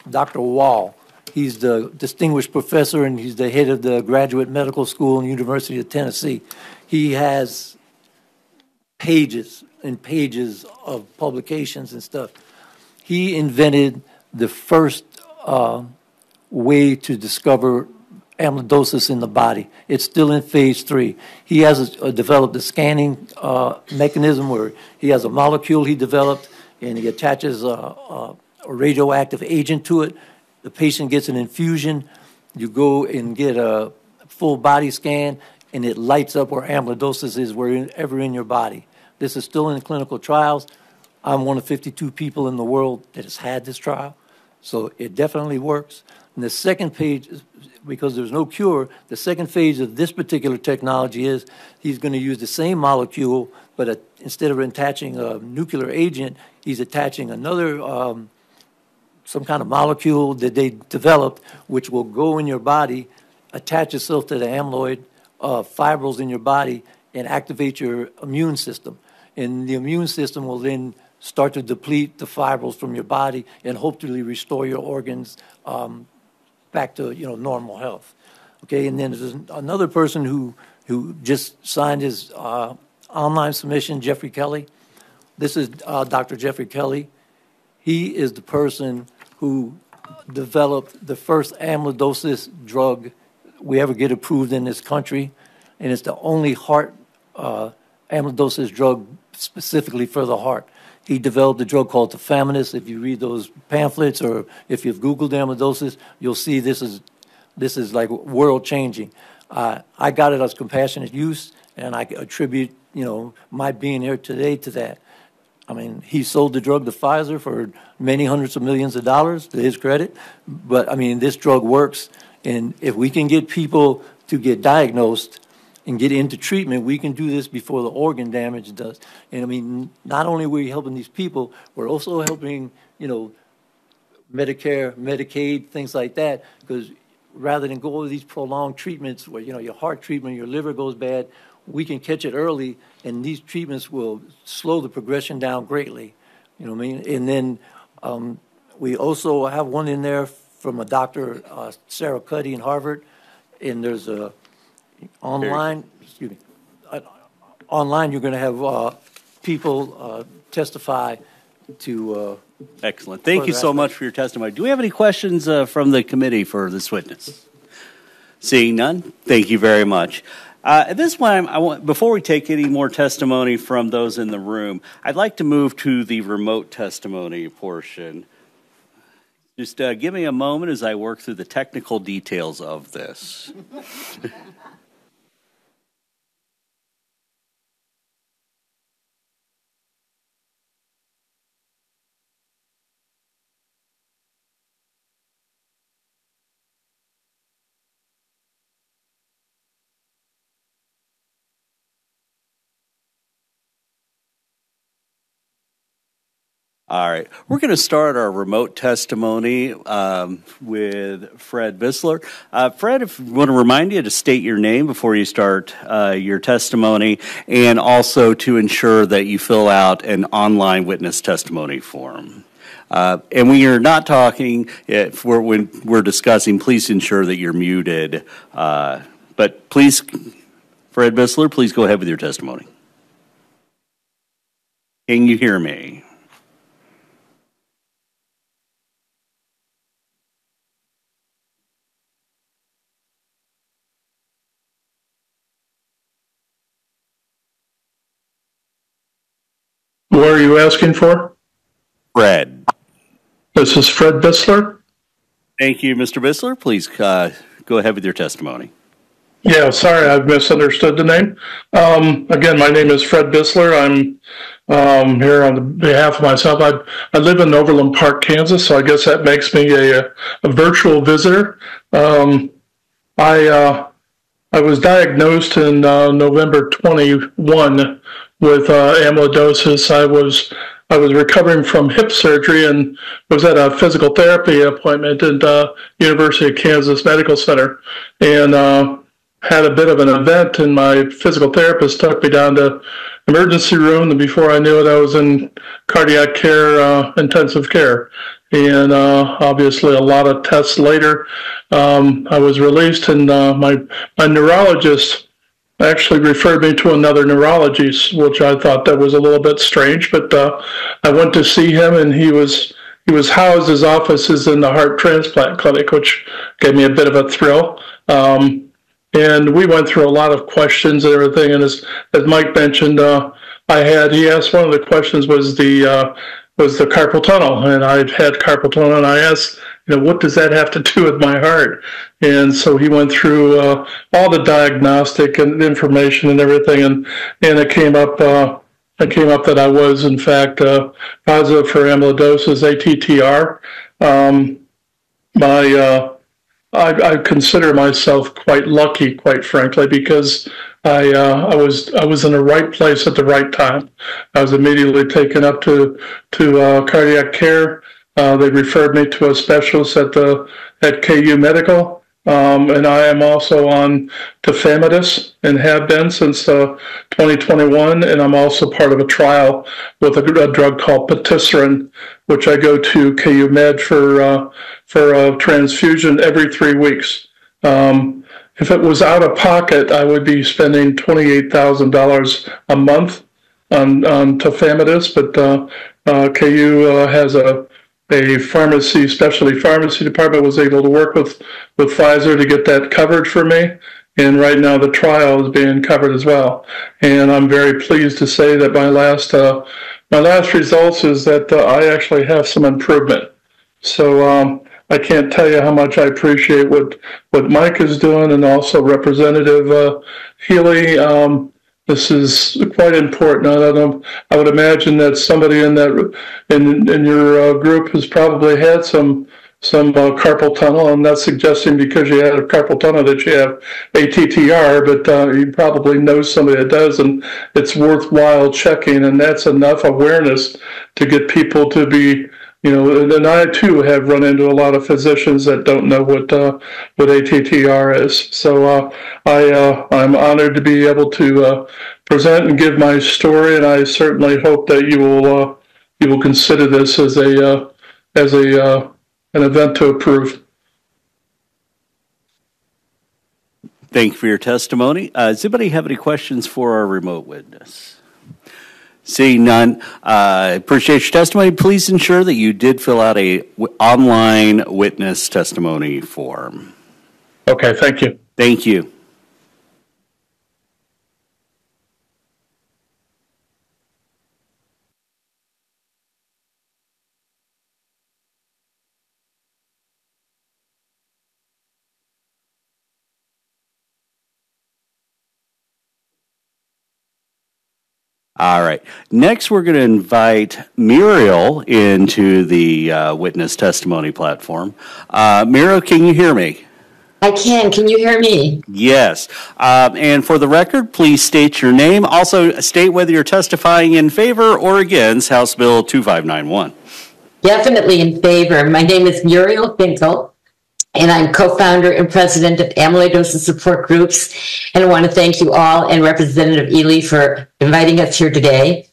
Dr. Wall, he's the distinguished professor and he's the head of the Graduate Medical School in the University of Tennessee. He has pages and pages of publications and stuff. He invented the first way to discover amyloidosis in the body. It's still in phase 3. He has developed a scanning mechanism where he has a molecule he developed and he attaches a radioactive agent to it. The patient gets an infusion. You go and get a full body scan and it lights up where amyloidosis is wherever in your body. This is still in clinical trials. I'm one of 52 people in the world that has had this trial, so it definitely works. And the second page, because there's no cure, the second phase of this particular technology is he's going to use the same molecule, but instead of attaching a nuclear agent, he's attaching another, some kind of molecule that they developed, which will go in your body, attach itself to the amyloid fibrils in your body, and activate your immune system. And the immune system will then start to deplete the fibrils from your body and hopefully restore your organs back to normal health. Okay, and then there's another person who just signed his online submission, Jeffrey Kelly. This is Dr. Jeffrey Kelly. He is the person who developed the first amyloidosis drug we ever get approved in this country, and it's the only heart amyloidosis drug specifically for the heart. He developed a drug called tafamidis. If you read those pamphlets or if you've Googled amyloidosis, you'll see this is like world changing. I got it as compassionate use, and I attribute my being here today to that. I mean, he sold the drug to Pfizer for many hundreds of millions of dollars, to his credit. But I mean, this drug works, and if we can get people to get diagnosed and get into treatment, we can do this before the organ damage does. And I mean, not only are we helping these people, we're also helping, Medicare, Medicaid, things like that, because rather than go over these prolonged treatments where, your heart treatment, your liver goes bad, we can catch it early, and these treatments will slow the progression down greatly. You know what I mean? And then we also have one in there from a doctor, Sarah Cuddy in Harvard, and there's a online, online you're going to have people testify to. Excellent. Thank you so much for your testimony. Do we have any questions from the committee for this witness? Seeing none, thank you very much. At this point, before we take any more testimony from those in the room, I'd like to move to the remote testimony portion. Just give me a moment as I work through the technical details of this. All right, we're going to start our remote testimony with Fred Bisler. Fred, if you want to remind you to state your name before you start your testimony, and also to ensure that you fill out an online witness testimony form. And when you're not talking, when we're discussing, please ensure that you're muted. But please, Fred Bisler, please go ahead with your testimony. Can you hear me? Who are you asking for? Fred. This is Fred Bisler. Thank you, Mr. Bisler. Please go ahead with your testimony. Yeah, sorry, I've misunderstood the name. Again, my name is Fred Bisler. I'm here on behalf of myself. I live in Overland Park, Kansas, so I guess that makes me a virtual visitor. I was diagnosed in November 21 with amyloidosis. I was recovering from hip surgery and was at a physical therapy appointment at University of Kansas Medical Center. And had a bit of an event, and my physical therapist took me down to emergency room, and before I knew it, I was in cardiac care, intensive care. And obviously a lot of tests later, I was released, and my neurologist actually referred me to another neurologist, which I thought that was a little bit strange, but I went to see him, and he was housed, his office is in the heart transplant clinic, which gave me a bit of a thrill. And we went through a lot of questions and everything, and as Mike mentioned, he asked, one of the questions was the carpal tunnel, and I'd had carpal tunnel, and I asked, what does that have to do with my heart? And so he went through all the diagnostic and information and everything, and it came up that I was in fact positive for amyloidosis, ATTR. I consider myself quite lucky, quite frankly, because I was in the right place at the right time. I was immediately taken up to cardiac care. They referred me to a specialist at KU Medical, and I am also on tafamidis and have been since 2021. And I'm also part of a trial with a drug called patisiran, which I go to KU Med for a transfusion every 3 weeks. If it was out of pocket, I would be spending $28,000 a month on tafamidis, but KU has a pharmacy, specialty pharmacy department, was able to work with Pfizer to get that covered for me. And right now the trial is being covered as well. And I'm very pleased to say that my last results is that I actually have some improvement. So I can't tell you how much I appreciate what Mike is doing, and also Representative Healy. This is quite important. I would imagine that somebody in your group has probably had some carpal tunnel. I'm not suggesting because you had a carpal tunnel that you have ATTR, but you probably know somebody that does, and it's worthwhile checking. And that's enough awareness to get people to be. And I too have run into a lot of physicians that don't know what ATTR is. So I'm honored to be able to present and give my story, and I certainly hope that you will consider this as an event to approve. Thank you for your testimony. Does anybody have any questions for our remote witness? Seeing none, appreciate your testimony. Please ensure that you did fill out a online witness testimony form. Okay, thank you. Thank you. All right. Next, we're going to invite Muriel into the witness testimony platform. Muriel, can you hear me? I can. Can you hear me? Yes. And for the record, please state your name. Also, state whether you're testifying in favor or against House Bill 2591. Definitely in favor. My name is Muriel Finkel, and I'm co-founder and president of Amyloidosis Support Groups. And I want to thank you all and Representative Ely for inviting us here today.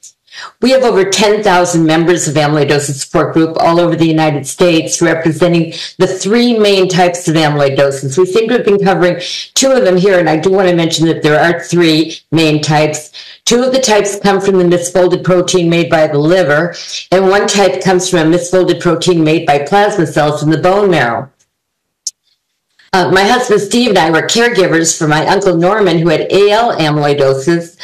We have over 10,000 members of Amyloidosis Support Group all over the United States, representing the three main types of amyloidosis. We seem to have been covering two of them here, and I do want to mention that there are three main types. Two of the types come from the misfolded protein made by the liver, and one type comes from a misfolded protein made by plasma cells in the bone marrow. My husband Steve and I were caregivers for my uncle Norman, who had AL amyloidosis,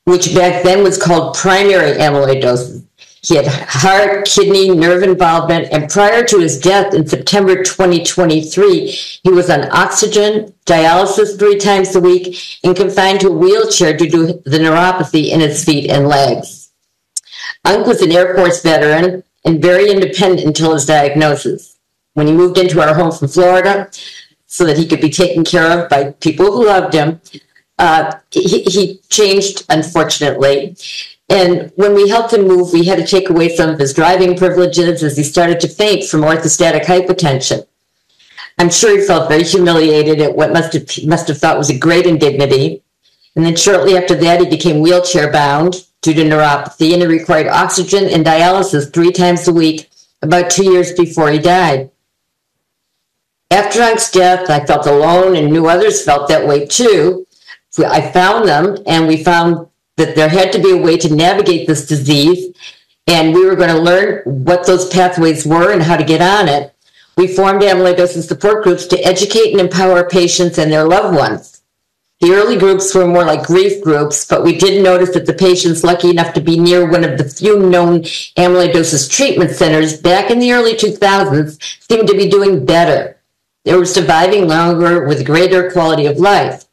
which back then was called primary amyloidosis. He had heart, kidney, nerve involvement, and prior to his death in September 2023, he was on oxygen, dialysis 3 times a week, and confined to a wheelchair due to the neuropathy in his feet and legs. Unc was an Air Force veteran and very independent until his diagnosis. When he moved into our home from Florida, so that he could be taken care of by people who loved him, he changed, unfortunately. And when we helped him move, we had to take away some of his driving privileges as he started to faint from orthostatic hypotension. I'm sure he felt very humiliated at what must have thought was a great indignity. And then shortly after that, he became wheelchair bound due to neuropathy, and he required oxygen and dialysis 3 times a week, about 2 years before he died. After Hunk's death, I felt alone and knew others felt that way too. I found them, and we found that there had to be a way to navigate this disease, and we were going to learn what those pathways were and how to get on it. We formed amyloidosis support groups to educate and empower patients and their loved ones. The early groups were more like grief groups, but we did notice that the patients lucky enough to be near one of the few known amyloidosis treatment centers back in the early 2000s seemed to be doing better. They were surviving longer with greater quality of life.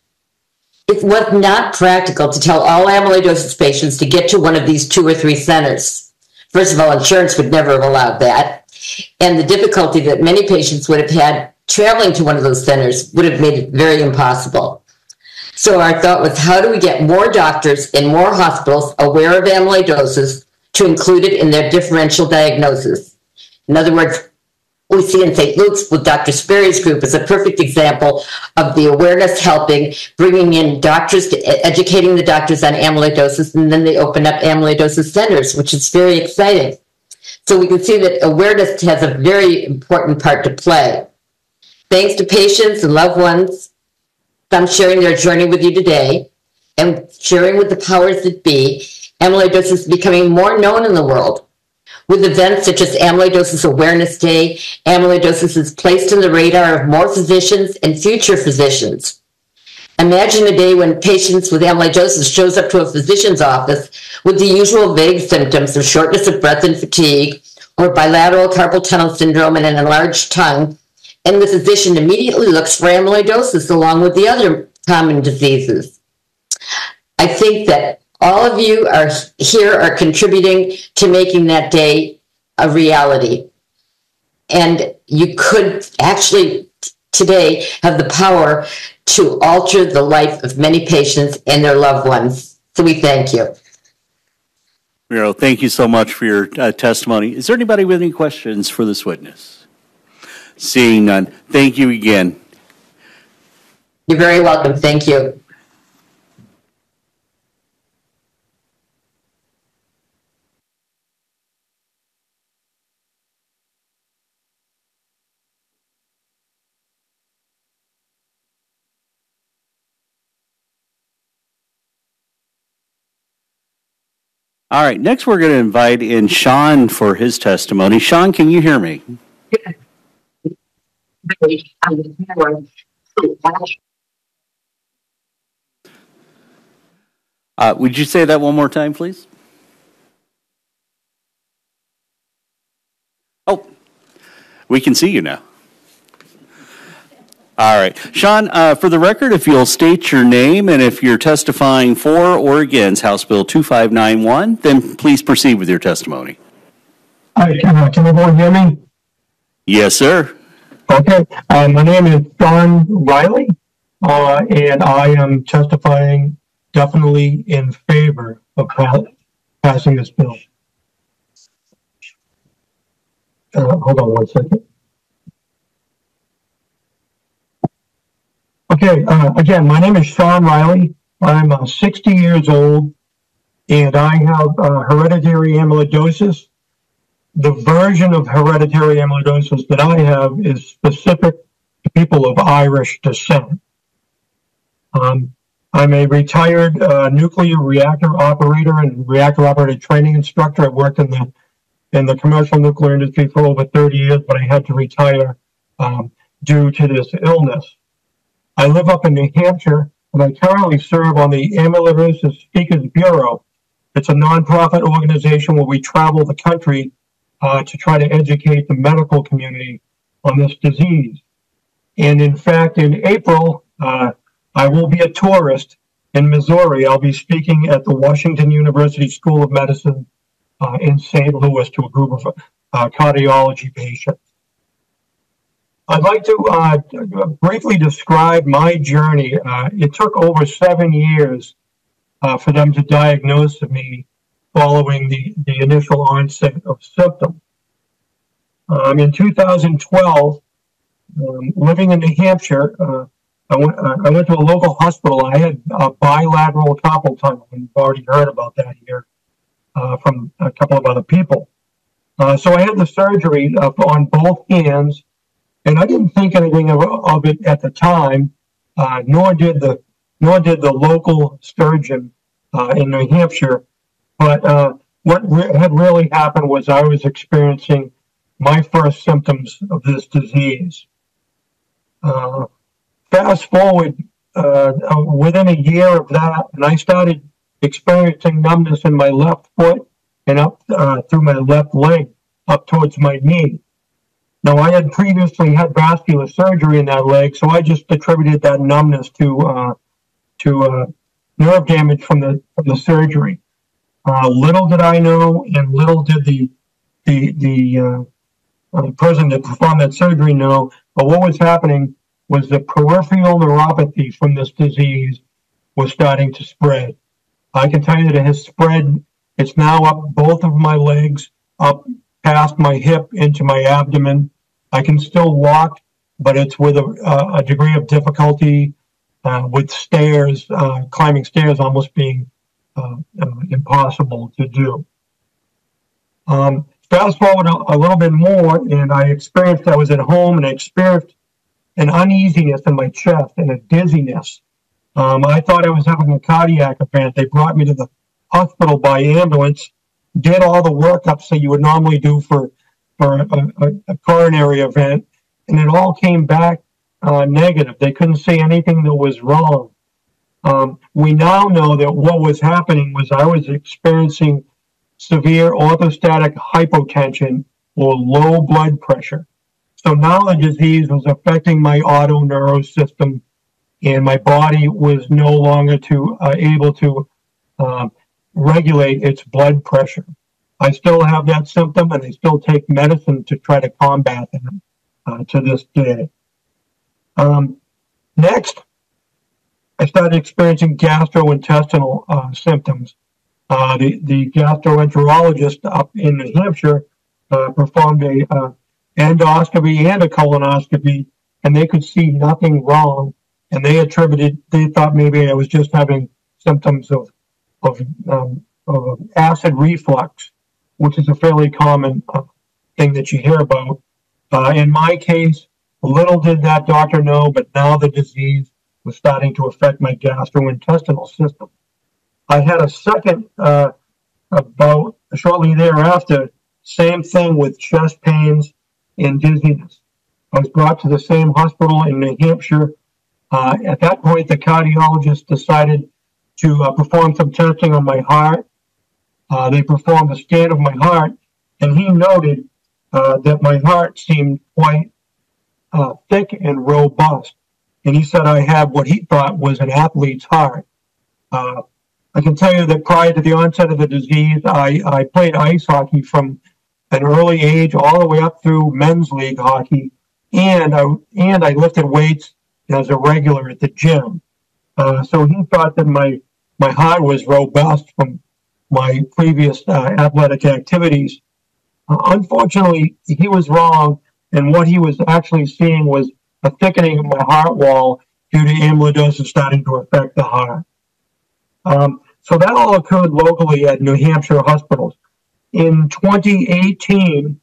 It was not practical to tell all amyloidosis patients to get to one of these 2 or 3 centers. First of all, insurance would never have allowed that. And the difficulty that many patients would have had traveling to one of those centers would have made it very impossible. So our thought was, how do we get more doctors in more hospitals aware of amyloidosis to include it in their differential diagnosis? In other words, we see in St. Luke's with Dr. Sperry's group is a perfect example of the awareness helping, bringing in doctors, educating the doctors on amyloidosis, and then they open up amyloidosis centers, which is very exciting. So we can see that awareness has a very important part to play. Thanks to patients and loved ones, some sharing their journey with you today and sharing with the powers that be, amyloidosis is becoming more known in the world. With events such as Amyloidosis Awareness Day, amyloidosis is placed on the radar of more physicians and future physicians. Imagine a day when patients with amyloidosis shows up to a physician's office with the usual vague symptoms of shortness of breath and fatigue, or bilateral carpal tunnel syndrome and an enlarged tongue, and the physician immediately looks for amyloidosis along with the other common diseases. I think that all of you are contributing to making that day a reality. And you could actually today have the power to alter the life of many patients and their loved ones. So we thank you. Muriel, thank you so much for your testimony. Is there anybody with any questions for this witness? Seeing none, thank you again. You're very welcome. Thank you. All right, next we're going to invite in Sean for his testimony. Sean, can you hear me? Would you say that one more time, please? Oh, we can see you now. All right. Sean, for the record, if you'll state your name and if you're testifying for or against House Bill 2591, then please proceed with your testimony. Hi, can everyone hear me? Yes, sir. Okay. My name is Sean Riley, and I am testifying definitely in favor of passing this bill. Hold on one second. Okay, again, my name is Sean Riley. I'm 60 years old, and I have hereditary amyloidosis. The version of hereditary amyloidosis that I have is specific to people of Irish descent. I'm a retired nuclear reactor operator and reactor operator training instructor. I've worked in the commercial nuclear industry for over 30 years, but I had to retire due to this illness. I live up in New Hampshire, and I currently serve on the Amyloidosis Speakers Bureau. It's a nonprofit organization where we travel the country to try to educate the medical community on this disease. And in fact, in April, I will be a tourist in Missouri. I'll be speaking at the Washington University School of Medicine in St. Louis to a group of cardiology patients. I'd like to briefly describe my journey. It took over 7 years for them to diagnose me following the initial onset of symptoms. In 2012, living in New Hampshire, I went to a local hospital. I had a bilateral carpal tunnel, and you've already heard about that here from a couple of other people. So I had the surgery on both hands, and I didn't think anything of it at the time, nor did the local surgeon in New Hampshire. But what had really happened was I was experiencing my first symptoms of this disease. Fast forward within a year of that, and I started experiencing numbness in my left foot and up through my left leg up towards my knee. Now, I had previously had vascular surgery in that leg, so I just attributed that numbness to nerve damage from the surgery. Little did I know, and little did the person that performed that surgery know, but what was happening was the peripheral neuropathy from this disease was starting to spread. I can tell you that it has spread. It's now up both of my legs, up past my hip into my abdomen. I can still walk, but it's with a degree of difficulty, with stairs, climbing stairs almost being impossible to do. Fast forward a little bit more, and I was at home, and I experienced an uneasiness in my chest and a dizziness. I thought I was having a cardiac event. They brought me to the hospital by ambulance, did all the workups that you would normally do for a coronary event, and it all came back negative. They couldn't see anything that was wrong. We now know that what was happening was I was experiencing severe orthostatic hypotension or low blood pressure. So now the disease was affecting my autoneurous system, and my body was no longer able to regulate its blood pressure. I still have that symptom, and I still take medicine to try to combat it to this day. Next, I started experiencing gastrointestinal symptoms. The gastroenterologist up in New Hampshire performed a endoscopy and a colonoscopy, and they could see nothing wrong. And they thought maybe I was just having symptoms of acid reflux, which is a fairly common thing that you hear about. In my case, little did that doctor know, but now the disease was starting to affect my gastrointestinal system. I had a second about shortly thereafter, same thing with chest pains and dizziness. I was brought to the same hospital in New Hampshire. At that point, the cardiologist decided to perform some testing on my heart. They performed a scan of my heart, and he noted that my heart seemed quite thick and robust. And he said I had what he thought was an athlete's heart. I can tell you that prior to the onset of the disease, I played ice hockey from an early age all the way up through men's league hockey, and I lifted weights as a regular at the gym. So he thought that my heart was robust from my previous athletic activities. Unfortunately, he was wrong, and what he was actually seeing was a thickening of my heart wall due to amyloidosis starting to affect the heart. So that all occurred locally at New Hampshire hospitals. In 2018,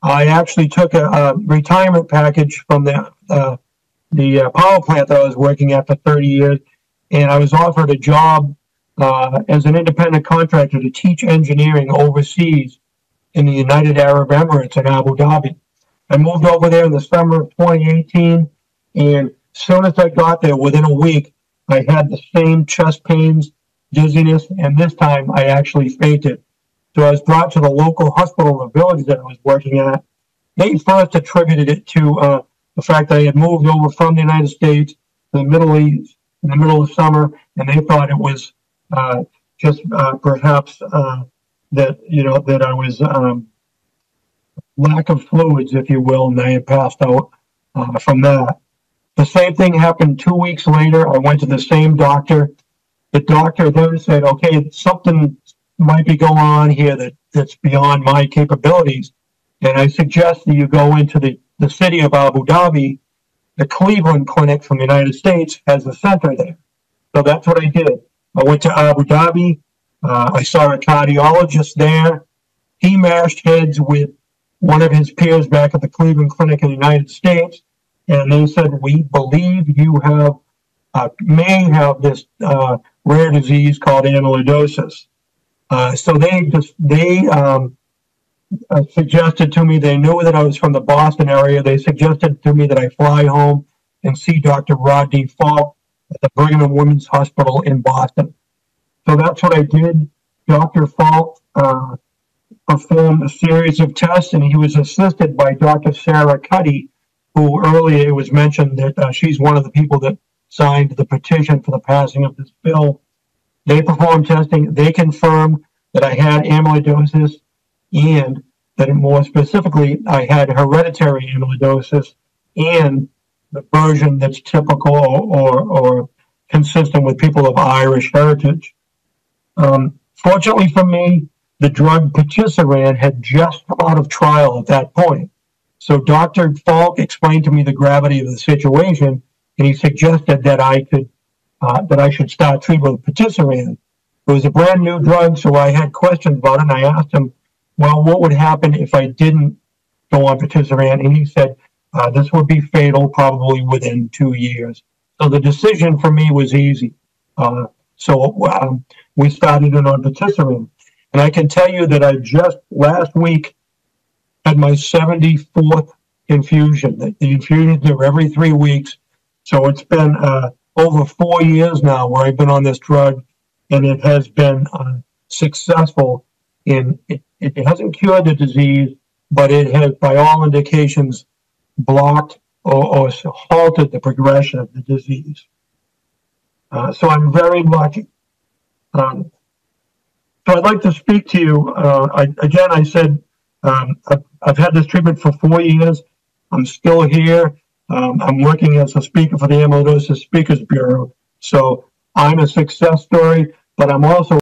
I actually took a retirement package from the power plant that I was working at for 30 years, and I was offered a job as an independent contractor to teach engineering overseas in the United Arab Emirates in Abu Dhabi. I moved over there in the summer of 2018, and as soon as I got there, within a week, I had the same chest pains, dizziness, and this time I actually fainted. So I was brought to the local hospital in the village that I was working at. They first attributed it to the fact that I had moved over from the United States to the Middle East in the middle of summer, and they thought it was just perhaps that I was lack of fluids, if you will, and I had passed out from that. The same thing happened 2 weeks later. I went to the same doctor. The doctor then said, okay, something might be going on here that's beyond my capabilities. And I suggest that you go into the city of Abu Dhabi the Cleveland Clinic from the United States has a center there. So that's what I did. I went to Abu Dhabi. I saw a cardiologist there. He mashed heads with one of his peers back at the Cleveland Clinic in the United States, and they said, we believe you have may have this rare disease called amyloidosis. So they suggested to me, they knew that I was from the Boston area. They suggested to me that I fly home and see Dr. Rodney Falk at the Brigham and Women's Hospital in Boston. So that's what I did. Dr. Falk performed a series of tests, and he was assisted by Dr. Sarah Cuddy, who earlier it was mentioned that she's one of the people that signed the petition for the passing of this bill. They performed testing. They confirmed that I had amyloidosis, and that more specifically, I had hereditary amyloidosis and the version that's typical or consistent with people of Irish heritage. Fortunately for me, the drug patisiran had just come out of trial at that point. So Dr. Falk explained to me the gravity of the situation, and he suggested that I should start treatment with patisiran. It was a brand new drug, so I had questions about it, and I asked him, well, what would happen if I didn't go on patisiran? And he said, this would be fatal probably within 2 years. So the decision for me was easy. So we started it on patisiran. And I can tell you that I just last week had my 74th infusion. The infusions are every 3 weeks. So it's been over 4 years now where I've been on this drug, and it has been successful in, it hasn't cured the disease, but it has, by all indications, blocked or halted the progression of the disease. So I'm very lucky. So I'd like to speak to you. I said I've had this treatment for 4 years. I'm still here. I'm working as a speaker for the Amyloidosis Speakers Bureau. So I'm a success story, but I'm also